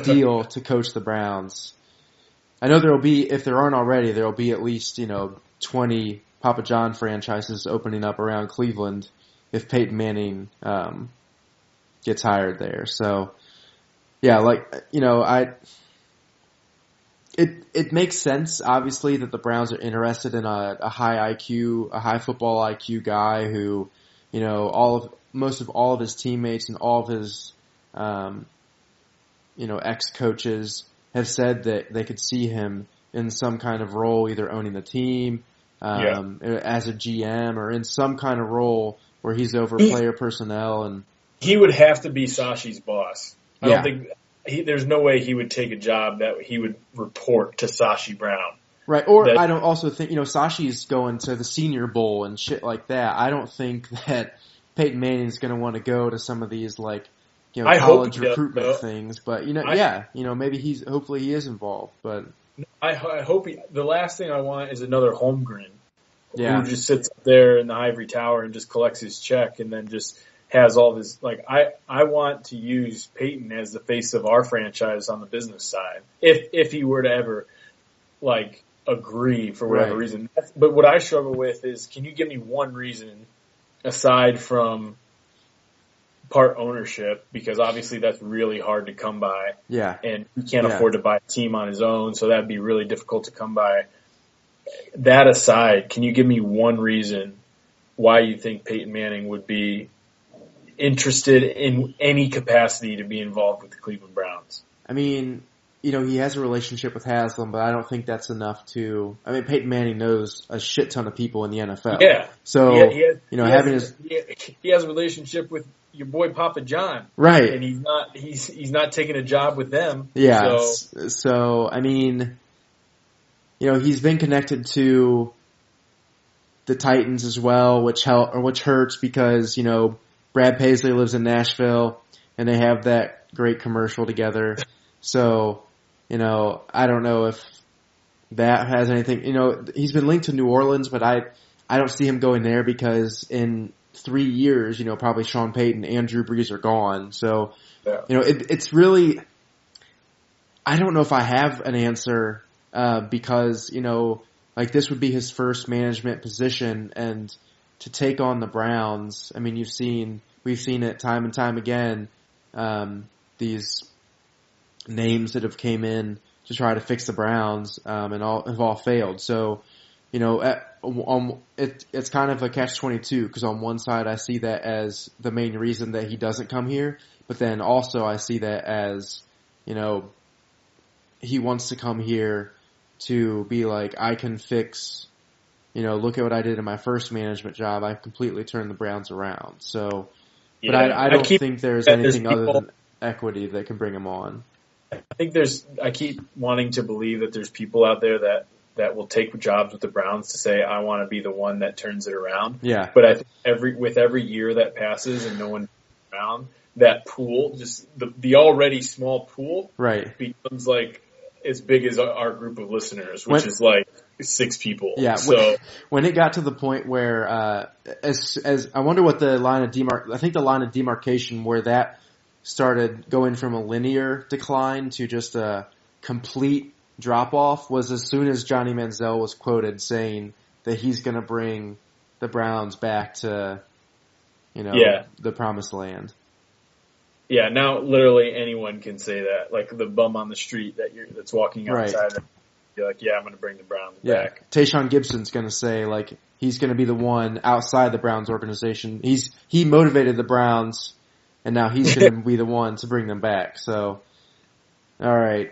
deal to coach the Browns. I know if there aren't already, there will be at least, 20 Papa John franchises opening up around Cleveland if Peyton Manning gets hired there. So, yeah, it makes sense, obviously, that the Browns are interested in a high IQ, a high football IQ guy who, most of all of his teammates and all of his, ex-coaches have said that they could see him in some kind of role, either owning the team, as a GM, or in some kind of role where he's over player personnel. And he would have to be Sashi's boss. I don't think there's no way he would take a job that he would report to Sashi Brown. Right, or I don't also think, Sashi's going to the Senior Bowl and shit like that. I don't think that Peyton Manning's going to want to go to some of these, college recruitment things, but maybe hopefully he is involved. But I hope the last thing I want is another Holmgren who just sits up there in the ivory tower and just collects his check and then just has all this. I want to use Peyton as the face of our franchise on the business side if he were to ever agree for whatever reason. But what I struggle with is, can you give me one reason aside from part ownership, because obviously that's really hard to come by. Yeah. And he can't afford to buy a team on his own, so that'd be really difficult to come by. That aside, can you give me one reason why you think Peyton Manning would be interested in any capacity to be involved with the Cleveland Browns? I mean, he has a relationship with Haslam, but I don't think that's enough to. I mean, Peyton Manning knows a shit ton of people in the NFL. Yeah. So, he has a relationship with your boy Papa John, right? And he's not taking a job with them. Yeah. So I mean, he's been connected to the Titans as well, which hurts because Brad Paisley lives in Nashville and they have that great commercial together. So I don't know if that has anything. He's been linked to New Orleans, but I don't see him going there because in 3 years, probably Sean Payton and Drew Brees are gone. So, it's really, I don't know if I have an answer, because, this would be his first management position, and to take on the Browns, I mean, we've seen it time and time again, these names that have came in to try to fix the Browns, and have all failed. So, it's kind of a catch-22 because on one side I see that as the main reason that he doesn't come here, but then also I see that as, he wants to come here to be like, I can fix, look at what I did in my first management job. I completely turned the Browns around. So, but I don't think there's anything other than equity that can bring him on. I keep wanting to believe that there's people out there that will take jobs with the Browns to say, I want to be the one that turns it around. Yeah. But I think with every year that passes and no one turns around, that pool, just the already small pool, right, becomes as big as our group of listeners, which is 6 people. Yeah. So when it got to the point where, as I wonder what the line of I think the line of demarcation where that started going from a linear decline to just a complete drop-off was as soon as Johnny Manziel was quoted saying that he's going to bring the Browns back to, the promised land. Yeah, now literally anyone can say that, like the bum on the street that's walking outside. Right. be like, yeah, I'm going to bring the Browns Yeah. back. Tayshaun Gibson's going to say, like, he's going to be the one outside the Browns organization. He motivated the Browns, and now he's going to be the one to bring them back. So, all right.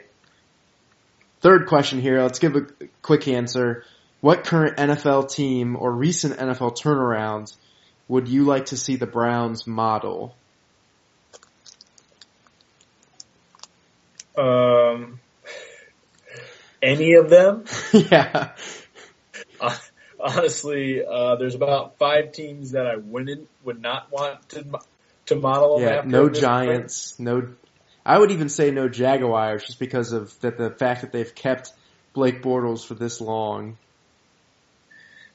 Third question here. Let's give a quick answer. What current NFL team or recent NFL turnaround would you like to see the Browns model? Any of them? Yeah. Honestly, there's about 5 teams that I would not want to model them Yeah, after. no Giants, no. I would even say no Jaguars, just because of the fact that they've kept Blake Bortles for this long.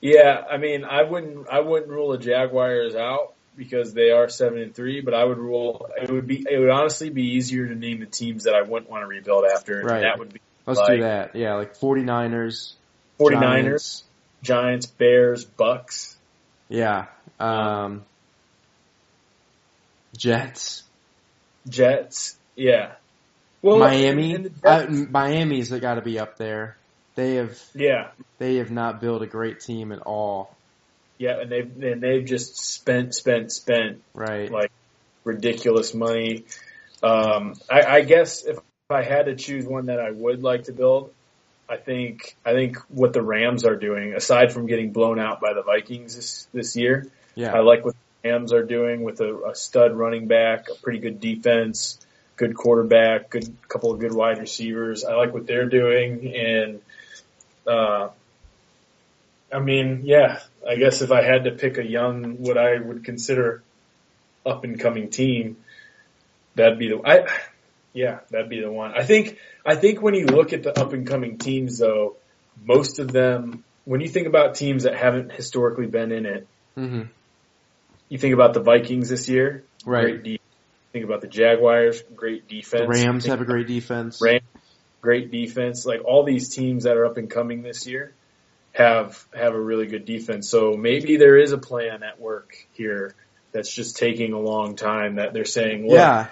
Yeah, I mean, I wouldn't rule the Jaguars out because they are 7-3, but I would rule it would honestly be easier to name the teams that I wouldn't want to rebuild after. Right. And that would be Let's do that. Yeah, like 49ers, 49ers, Giants, Bears, Bucks. Yeah. Jets. Yeah. Well, Miami. Miami's got to be up there. They have not built a great team at all. Yeah, and they've just spent Right. like ridiculous money. I guess if I had to choose one that I would like to build, I think what the Rams are doing, aside from getting blown out by the Vikings this year, Yeah. I like what the Rams are doing with a stud running back, a pretty good defense, good quarterback, couple of good wide receivers. I like what they're doing, and I mean, yeah, I guess if I had to pick a young, what I would consider up and coming team, that'd be the one. I think when you look at the up and coming teams, though, most of them, when you think about teams that haven't historically been in it, Mm-hmm. you think about the Vikings this year, Right. great defense. Think about the Jaguars, great defense. The Rams have a great defense. Rams, great defense. Like all these teams that are up and coming this year have a really good defense. So maybe there is a plan at work here that's just taking a long time that they're saying, look, Yeah.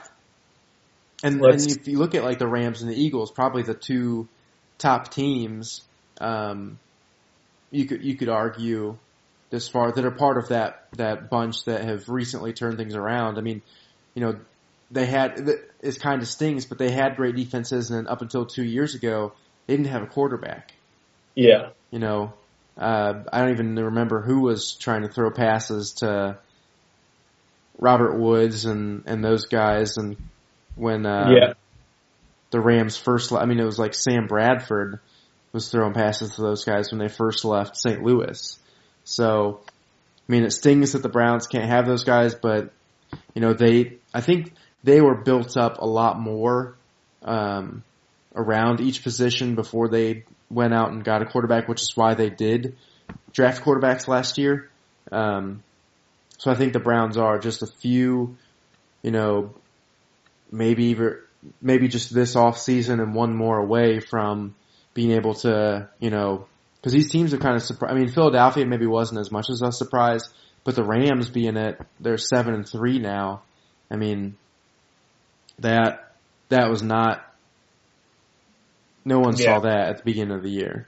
And if you look at like the Rams and the Eagles, probably the two top teams, you could argue this far that are part of that bunch that have recently turned things around. I mean, you know, it kind of stings, but they had great defenses, and up until 2 years ago, they didn't have a quarterback. Yeah. You know, I don't even remember who was trying to throw passes to Robert Woods and those guys, and when the Rams first left, I mean, it was like Sam Bradford was throwing passes to those guys when they first left St. Louis. So, I mean, it stings that the Browns can't have those guys, but, you know, I think they were built up a lot more around each position before they went out and got a quarterback, which is why they did draft quarterbacks last year. So I think the Browns are just a few, you know, maybe just this off season and one more away from being able to, you know, because these teams are kind of surprised. I mean, Philadelphia maybe wasn't as much as a surprise, but the Rams being they're 7-3 now. I mean, that was not. No one saw that at the beginning of the year.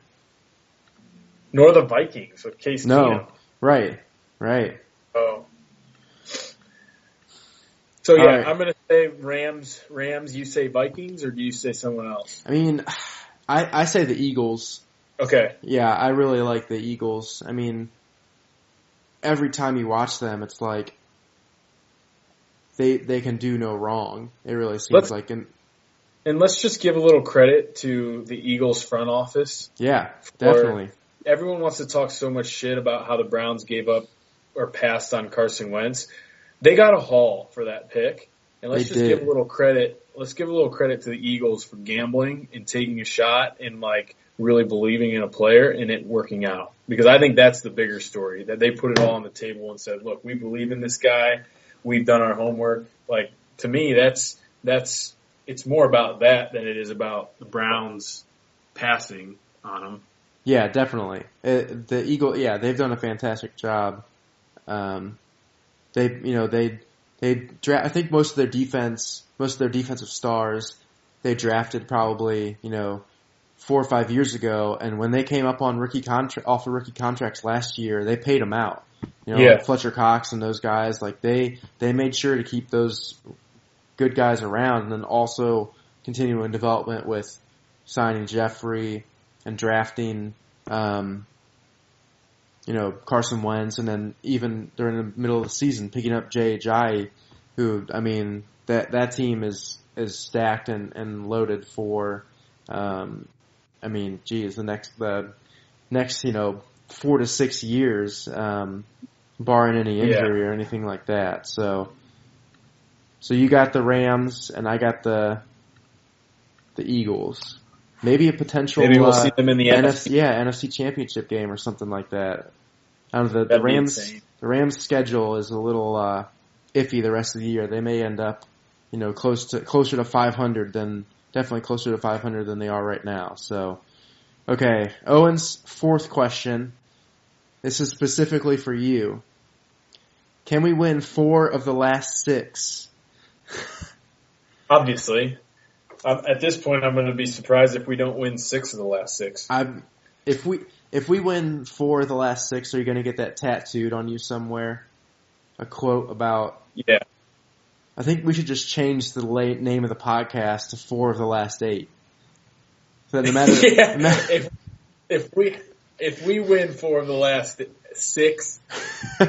Nor the Vikings with Case Keenum. No, right. Oh. So yeah, right. I'm going to say Rams. You say Vikings, or do you say someone else? I mean, I say the Eagles. Okay. Yeah, I really like the Eagles. I mean, every time you watch them, it's like they can do no wrong. It really seems like. And let's just give a little credit to the Eagles front office. Yeah, definitely. Everyone wants to talk so much shit about how the Browns gave up or passed on Carson Wentz. They got a haul for that pick. And let's give a little credit. Let's give a little credit to the Eagles for gambling and taking a shot and like really believing in a player and it working out. Because I think that's the bigger story, that they put it all on the table and said, look, we believe in this guy. We've done our homework. Like, to me, it's more about that than it is about the Browns passing on them. Yeah, definitely. The Eagle, yeah, they've done a fantastic job. I think most of their defensive stars, they drafted probably, 4 or 5 years ago, and when they came up on off of rookie contracts last year, they paid them out. Like Fletcher Cox and those guys, like they made sure to keep those good guys around, and then also continuing development with signing Jeffrey and drafting, Carson Wentz, and then even during the middle of the season picking up Jay Ajayi, who, I mean, that team is stacked and loaded for, the next 4 to 6 years, barring any injury or anything like that. So you got the Rams, and I got the Eagles. Maybe a potential. Maybe we'll see them in the NFC. Yeah, NFC Championship game or something like that. I don't know, the Rams. The Rams' schedule is a little iffy the rest of the year. They may end up, closer to 500 definitely closer to 500 than they are right now. So, okay, Owen's fourth question. This is specifically for you. Can we win 4 of the last 6? Obviously. At this point, I'm going to be surprised if we don't win 6 of the last 6. If we win 4 of the last 6, are you going to get that tattooed on you somewhere? A quote about... Yeah. I think we should just change the name of the podcast to 4 of the last 8. So that no matter... If we win 4 of the last 6,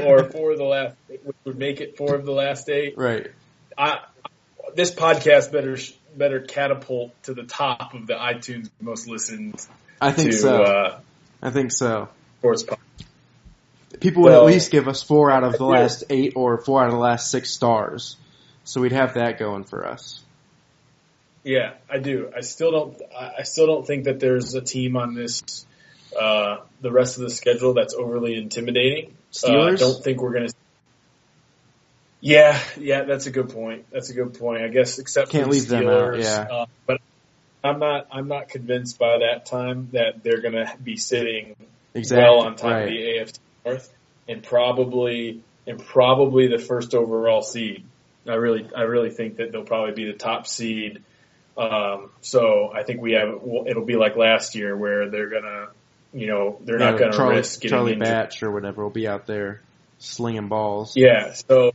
or 4 of the last 8, which would make it 4 of the last 8. Right. This podcast better catapult to the top of the iTunes most listened. I think so. I think so. Sports podcast. People would at least give us 4 out of the last 8 or 4 out of the last 6 stars, so we'd have that going for us. Yeah, I do. I still don't think that there's a team on this the rest of the schedule that's overly intimidating. Steelers? I don't think we're going to. Yeah, that's a good point. I guess except Can't for the leave Steelers, them out, yeah. But I'm not convinced by that time that they're going to be sitting well on top of the AFC North and probably the first overall seed. I really think that they'll probably be the top seed. So I think it'll be like last year where they're gonna, they're not gonna risk getting Charlie injured. Batch or whatever will be out there slinging balls. Yeah. So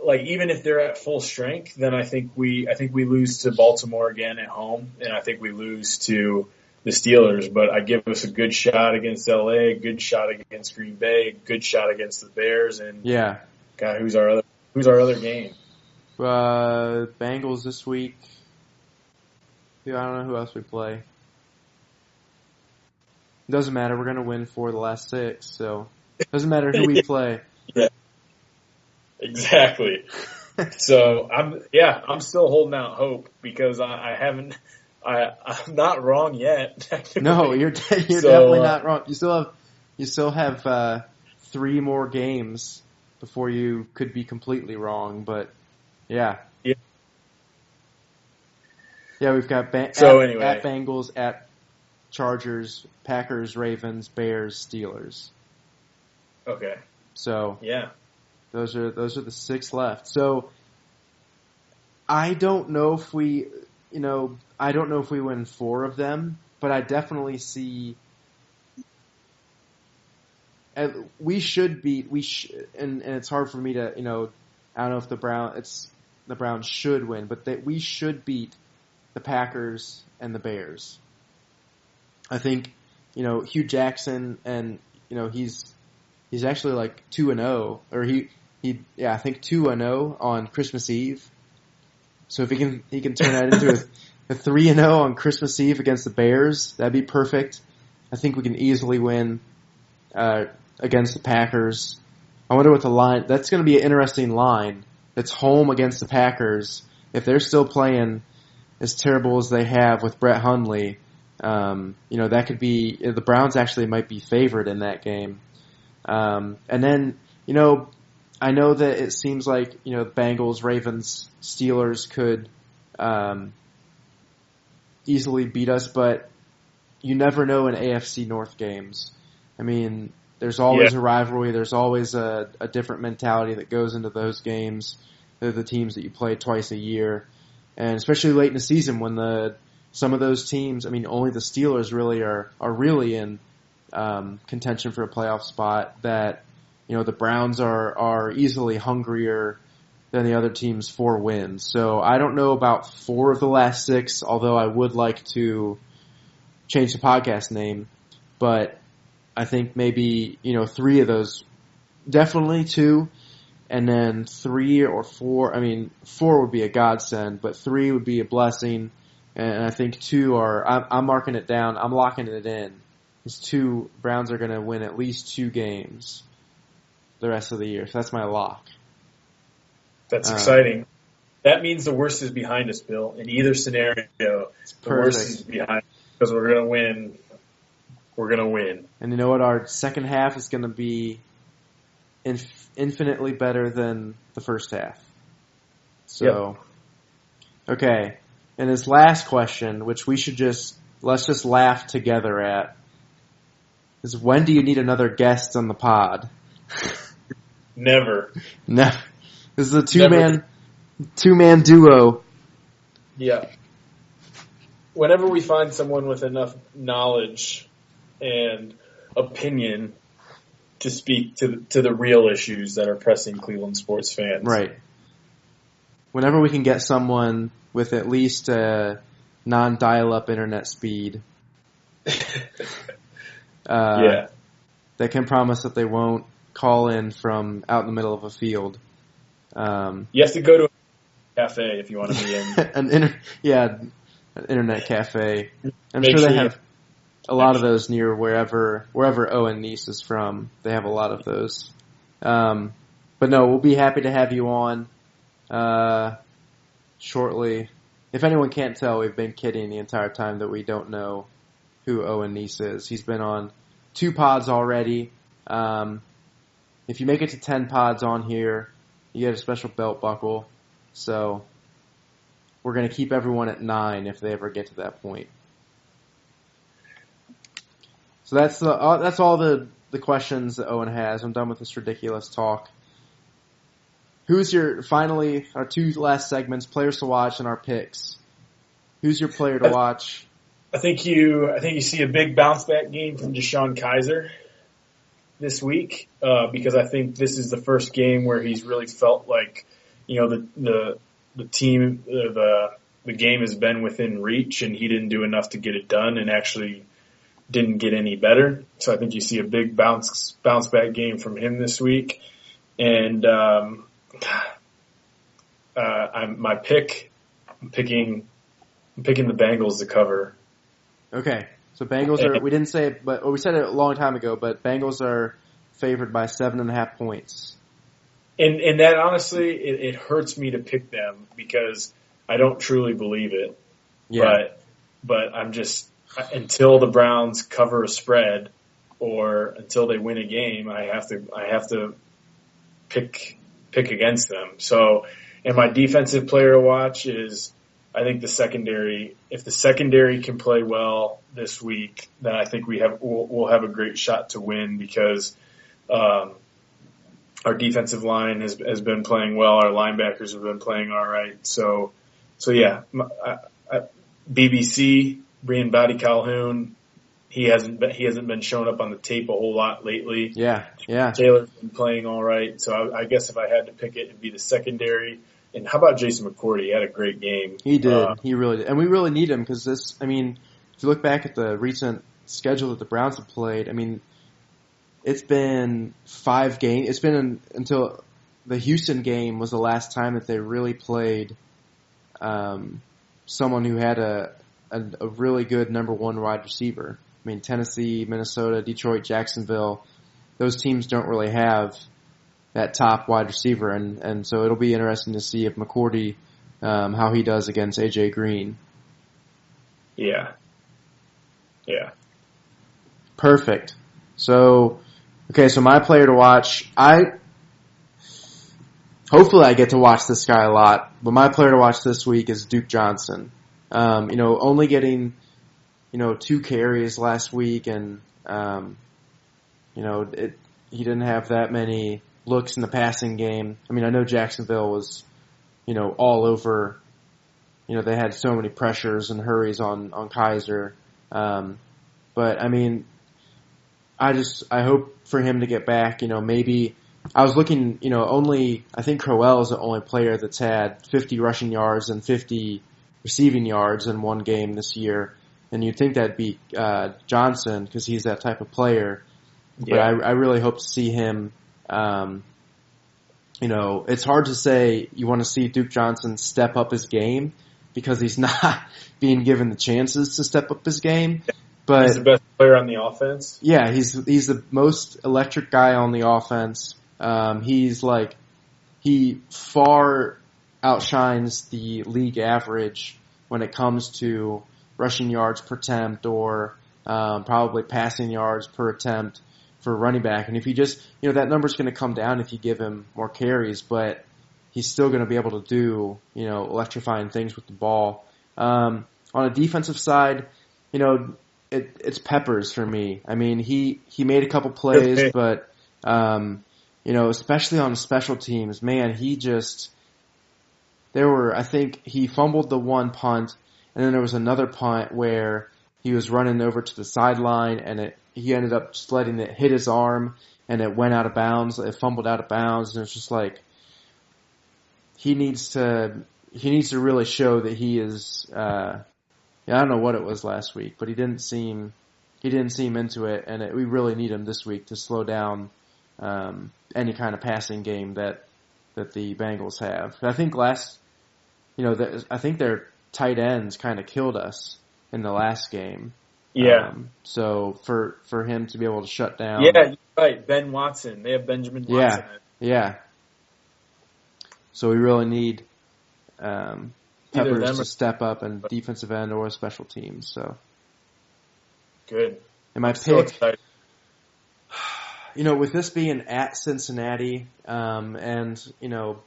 like even if they're at full strength, then I think we lose to Baltimore again at home, and I think we lose to the Steelers. But I give us a good shot against LA, good shot against Green Bay, good shot against the Bears, and God, who's our other game? Bengals this week. I don't know who else we play. It doesn't matter. We're going to win 4 of the last 6, so it doesn't matter who we play. Yeah. Exactly. So I'm still holding out hope because I'm not wrong yet. No, you're definitely not wrong. You still have 3 more games before you could be completely wrong, but yeah. Yeah, we've got at Bengals, at Chargers, Packers, Ravens, Bears, Steelers. Okay. So yeah, those are the 6 left. So I don't know if we win 4 of them, but I definitely see we should beat and it's hard for me to I don't know if the Browns should win, but we should beat the Packers and the Bears. I think, Hugh Jackson and, he's actually like 2-0 or I think 2-0 on Christmas Eve. So if he can turn that into a 3-0 on Christmas Eve against the Bears, that'd be perfect. I think we can easily win, against the Packers. I wonder what the line, that's going to be an interesting line. It's home against the Packers. If they're still playing as terrible as they have with Brett Hundley, that could be, the Browns actually might be favored in that game. And then, I know that it seems like, Bengals, Ravens, Steelers could, easily beat us, but you never know in AFC North games. I mean, there's always a rivalry. There's always a different mentality that goes into those games. They're the teams that you play twice a year. And especially late in the season when the some of those teams, I mean, only the Steelers really are really in contention for a playoff spot. That, the Browns are easily hungrier than the other teams for wins. So I don't know about 4 of the last 6, although I would like to change the podcast name. But I think maybe, 3 of those, definitely 2, and then 3 or 4. I mean, 4 would be a godsend, but 3 would be a blessing. And I think 2 I'm marking it down. I'm locking it in. These 2 Browns are going to win at least 2 games the rest of the year. So that's my lock. That's exciting. That means the worst is behind us, Bill. In either scenario, the worst is behind us because we're going to win. We're going to win. And you know what? Our second half is going to be infinitely better than the first half. So, Okay. And his last question, which let's just laugh together at, is when do you need another guest on the pod? Never. No. This is a two-man duo. Yeah. Whenever we find someone with enough knowledge and opinion to speak to the real issues that are pressing Cleveland sports fans. Right. Whenever we can get someone with at least a non-dial-up internet speed that can promise that they won't call in from out in the middle of a field. You have to go to a cafe if you want to be in. An internet cafe. I'm sure they have a lot of those near wherever Owen Nice is from. They have a lot of those. But no, we'll be happy to have you on shortly. If anyone can't tell, we've been kidding the entire time that we don't know who Owen Nice is. He's been on 2 pods already. If you make it to 10 pods on here, you get a special belt buckle. So we're going to keep everyone at 9 if they ever get to that point. So that's all the questions that Owen has. I'm done with this ridiculous talk. Who's finally, our 2 last segments, players to watch and our picks. Who's your player to watch? I think you see a big bounce back game from Deshaun Kaiser this week, because I think this is the first game where he's really felt like, the team, the game has been within reach and he didn't do enough to get it done and actually didn't get any better. So I think you see a big bounce back game from him this week. And, I'm picking the Bengals to cover. Okay. So Bengals we didn't say it, but we said it a long time ago, but Bengals are favored by 7.5 points. And that honestly, it hurts me to pick them because I don't truly believe it. Yeah. But I'm just, until the Browns cover a spread or until they win a game, I have to pick against them. So, and my defensive player to watch is, I think the secondary. If the secondary can play well this week, then I think we'll have a great shot to win because our defensive line has been playing well. Our linebackers have been playing all right. So yeah, BBC, Brian Body Calhoun, he hasn't been showing up on the tape a whole lot lately. Yeah. Taylor's been playing all right. So I guess if I had to pick it, it'd be the secondary. And how about Jason McCourty? He had a great game. He did. He really did. And we really need him because if you look back at the recent schedule that the Browns have played, it's been 5 games. It's been until the Houston game was the last time that they really played someone who had a really good number 1 wide receiver. Tennessee, Minnesota, Detroit, Jacksonville, those teams don't really have that top wide receiver, and so it'll be interesting to see if McCourty, how he does against AJ Green. Yeah. Perfect. So my player to watch, hopefully I get to watch this guy a lot, but my player to watch this week is Duke Johnson. Only getting, 2 carries last week, and, he didn't have that many looks in the passing game. I know Jacksonville was, all over they had so many pressures and hurries on Kaiser. But I mean, I hope for him to get back. Maybe I was looking. I think Crowell is the only player that's had 50 rushing yards and 50 receiving yards in one game this year. And you'd think that'd be Johnson because he's that type of player. But Yeah. I really hope to see him. It's hard to say you want to see Duke Johnson step up his game because he's not being given the chances to step up his game. But He's the best player on the offense. yeah, he's the most electric guy on the offense. He far outshines the league average when it comes to rushing yards per attempt or probably passing yards per attempt for a running back. And if you just, that number's going to come down if you give him more carries, but he's still going to be able to do, electrifying things with the ball. On a defensive side, it's Peppers for me. I mean, he made a couple plays, but, especially on special teams, man, I think he fumbled the one punt, and then there was another punt where he was running over to the sideline, and he ended up just letting it hit his arm, and it went out of bounds. It fumbled out of bounds, and it's just like he needs to really show that he is. I don't know what it was last week, but he didn't seem into it, and we really need him this week to slow down any kind of passing game that the Bengals have. I think I think their tight ends kind of killed us in the last game. Yeah. So for him to be able to shut down. Yeah, you're right. Ben Watson. They have Benjamin Watson. Yeah. So we really need Peppers to step up in defensive end or special teams. So good. And my pick, with this being at Cincinnati, and you're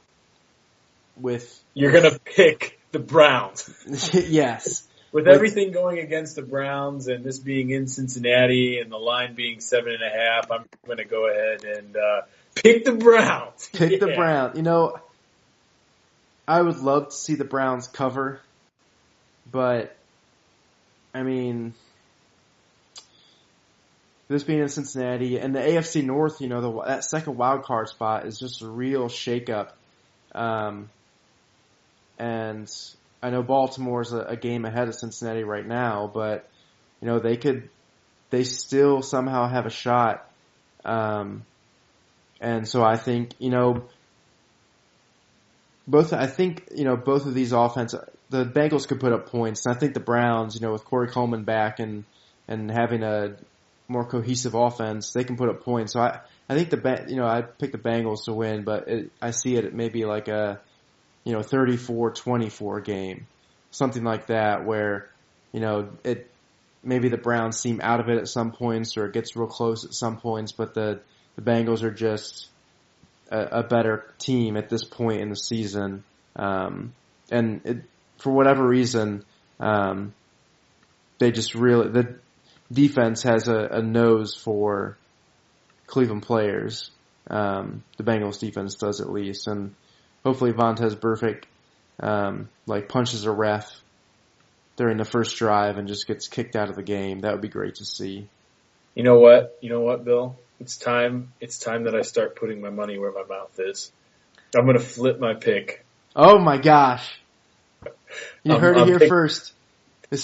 gonna pick the Browns. Yes. With everything going against the Browns and this being in Cincinnati and the line being 7.5, I'm going to go ahead and pick the Browns. Pick the Browns. I would love to see the Browns cover, but I mean, this being in Cincinnati and the AFC North, that second wild card spot is just a real shakeup. And I know Baltimore's a game ahead of Cincinnati right now, but they still somehow have a shot. And so I think both of these offense, the Bengals could put up points, and I think the Browns, with Corey Coleman back and having a more cohesive offense, they can put up points. So I think I picked the Bengals to win, but I see it maybe like a 34-24 game, something like that, where, maybe the Browns seem out of it at some points or it gets real close at some points, but the Bengals are just a better team at this point in the season. For whatever reason, the defense has a nose for Cleveland players. The Bengals defense does at least, and hopefully Vontaze Burfict punches a ref during the first drive and just gets kicked out of the game. That would be great to see. You know what, Bill? It's time that I start putting my money where my mouth is. I'm going to flip my pick. Oh my gosh. You heard it here first.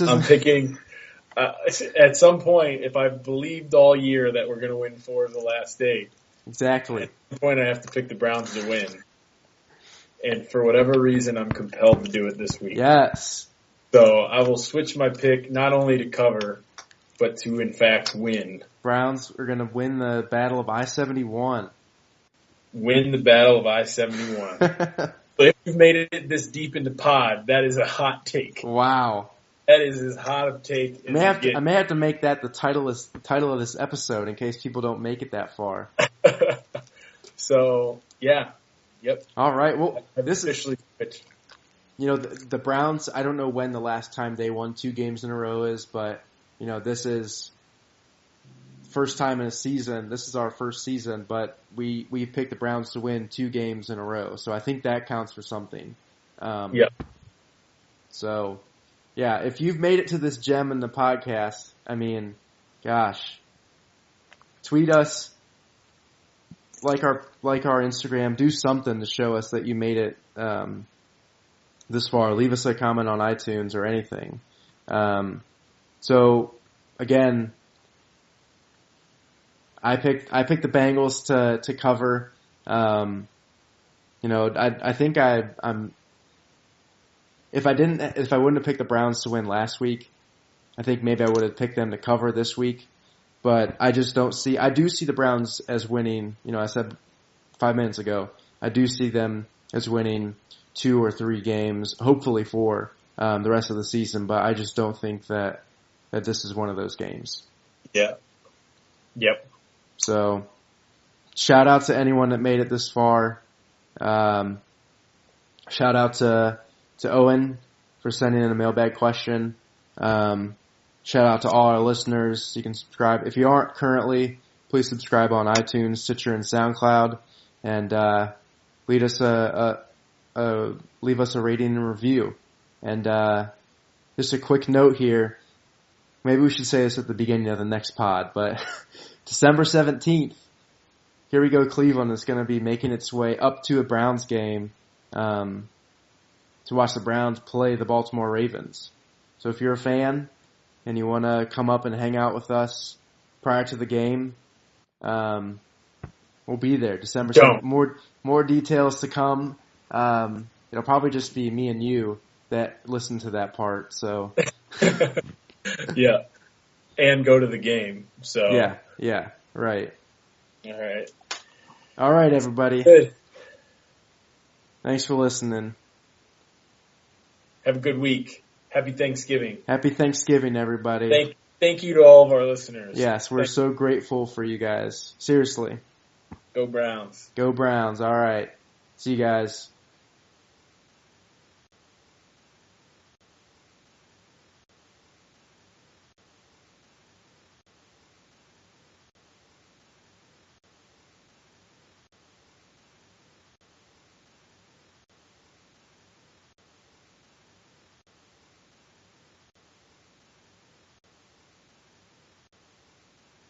I'm picking at some point, if I've believed all year that we're going to win 4 of the last 8. Exactly. At some point I have to pick the Browns to win. And for whatever reason, I'm compelled to do it this week. Yes. So I will switch my pick not only to cover, but to, in fact, win. Browns are going to win the Battle of I-71. Win the Battle of I-71. So if you've made it this deep into pod, that is a hot take. Wow. That is as hot a take as I may have to make that the title of this episode in case people don't make it that far. So, yeah. Yep. All right. Well, this officially switched. The Browns, I don't know when the last time they won 2 games in a row is, but, this is first time in a season. This is our first season, but we picked the Browns to win 2 games in a row. So I think that counts for something. Yeah. So, yeah, if you've made it to this gem in the podcast, I mean, gosh, tweet us, like our Instagram, do something to show us that you made it this far. Leave us a comment on iTunes or anything. So again, I picked the Bengals to cover. I think I'm. If I wouldn't have picked the Browns to win last week, I think maybe I would have picked them to cover this week. But I just don't see. I do see the Browns as winning. I said 5 minutes ago. I do see them as winning 2 or 3 games, hopefully 4, the rest of the season. But I just don't think that this is one of those games. Yeah. Yep. So, shout out to anyone that made it this far. Shout out to Owen for sending in a mailbag question. Shout out to all our listeners. You can subscribe. If you aren't currently, please subscribe on iTunes, Stitcher, and SoundCloud. And leave us a rating and review. And just a quick note here. Maybe we should say this at the beginning of the next pod, but December 17th, Here We Go Cleveland is going to be making its way up to a Browns game to watch the Browns play the Baltimore Ravens. So if you're a fan and you want to come up and hang out with us prior to the game, we'll be there December 7th. More details to come. It'll probably just be me and you that listen to that part. So yeah, and go to the game. So yeah, right. All right, everybody. Good. Thanks for listening. Have a good week. Happy Thanksgiving. Happy Thanksgiving, everybody. Thank you to all of our listeners. Yes, we're so grateful for you guys. Seriously. Go Browns. Go Browns. All right. See you guys.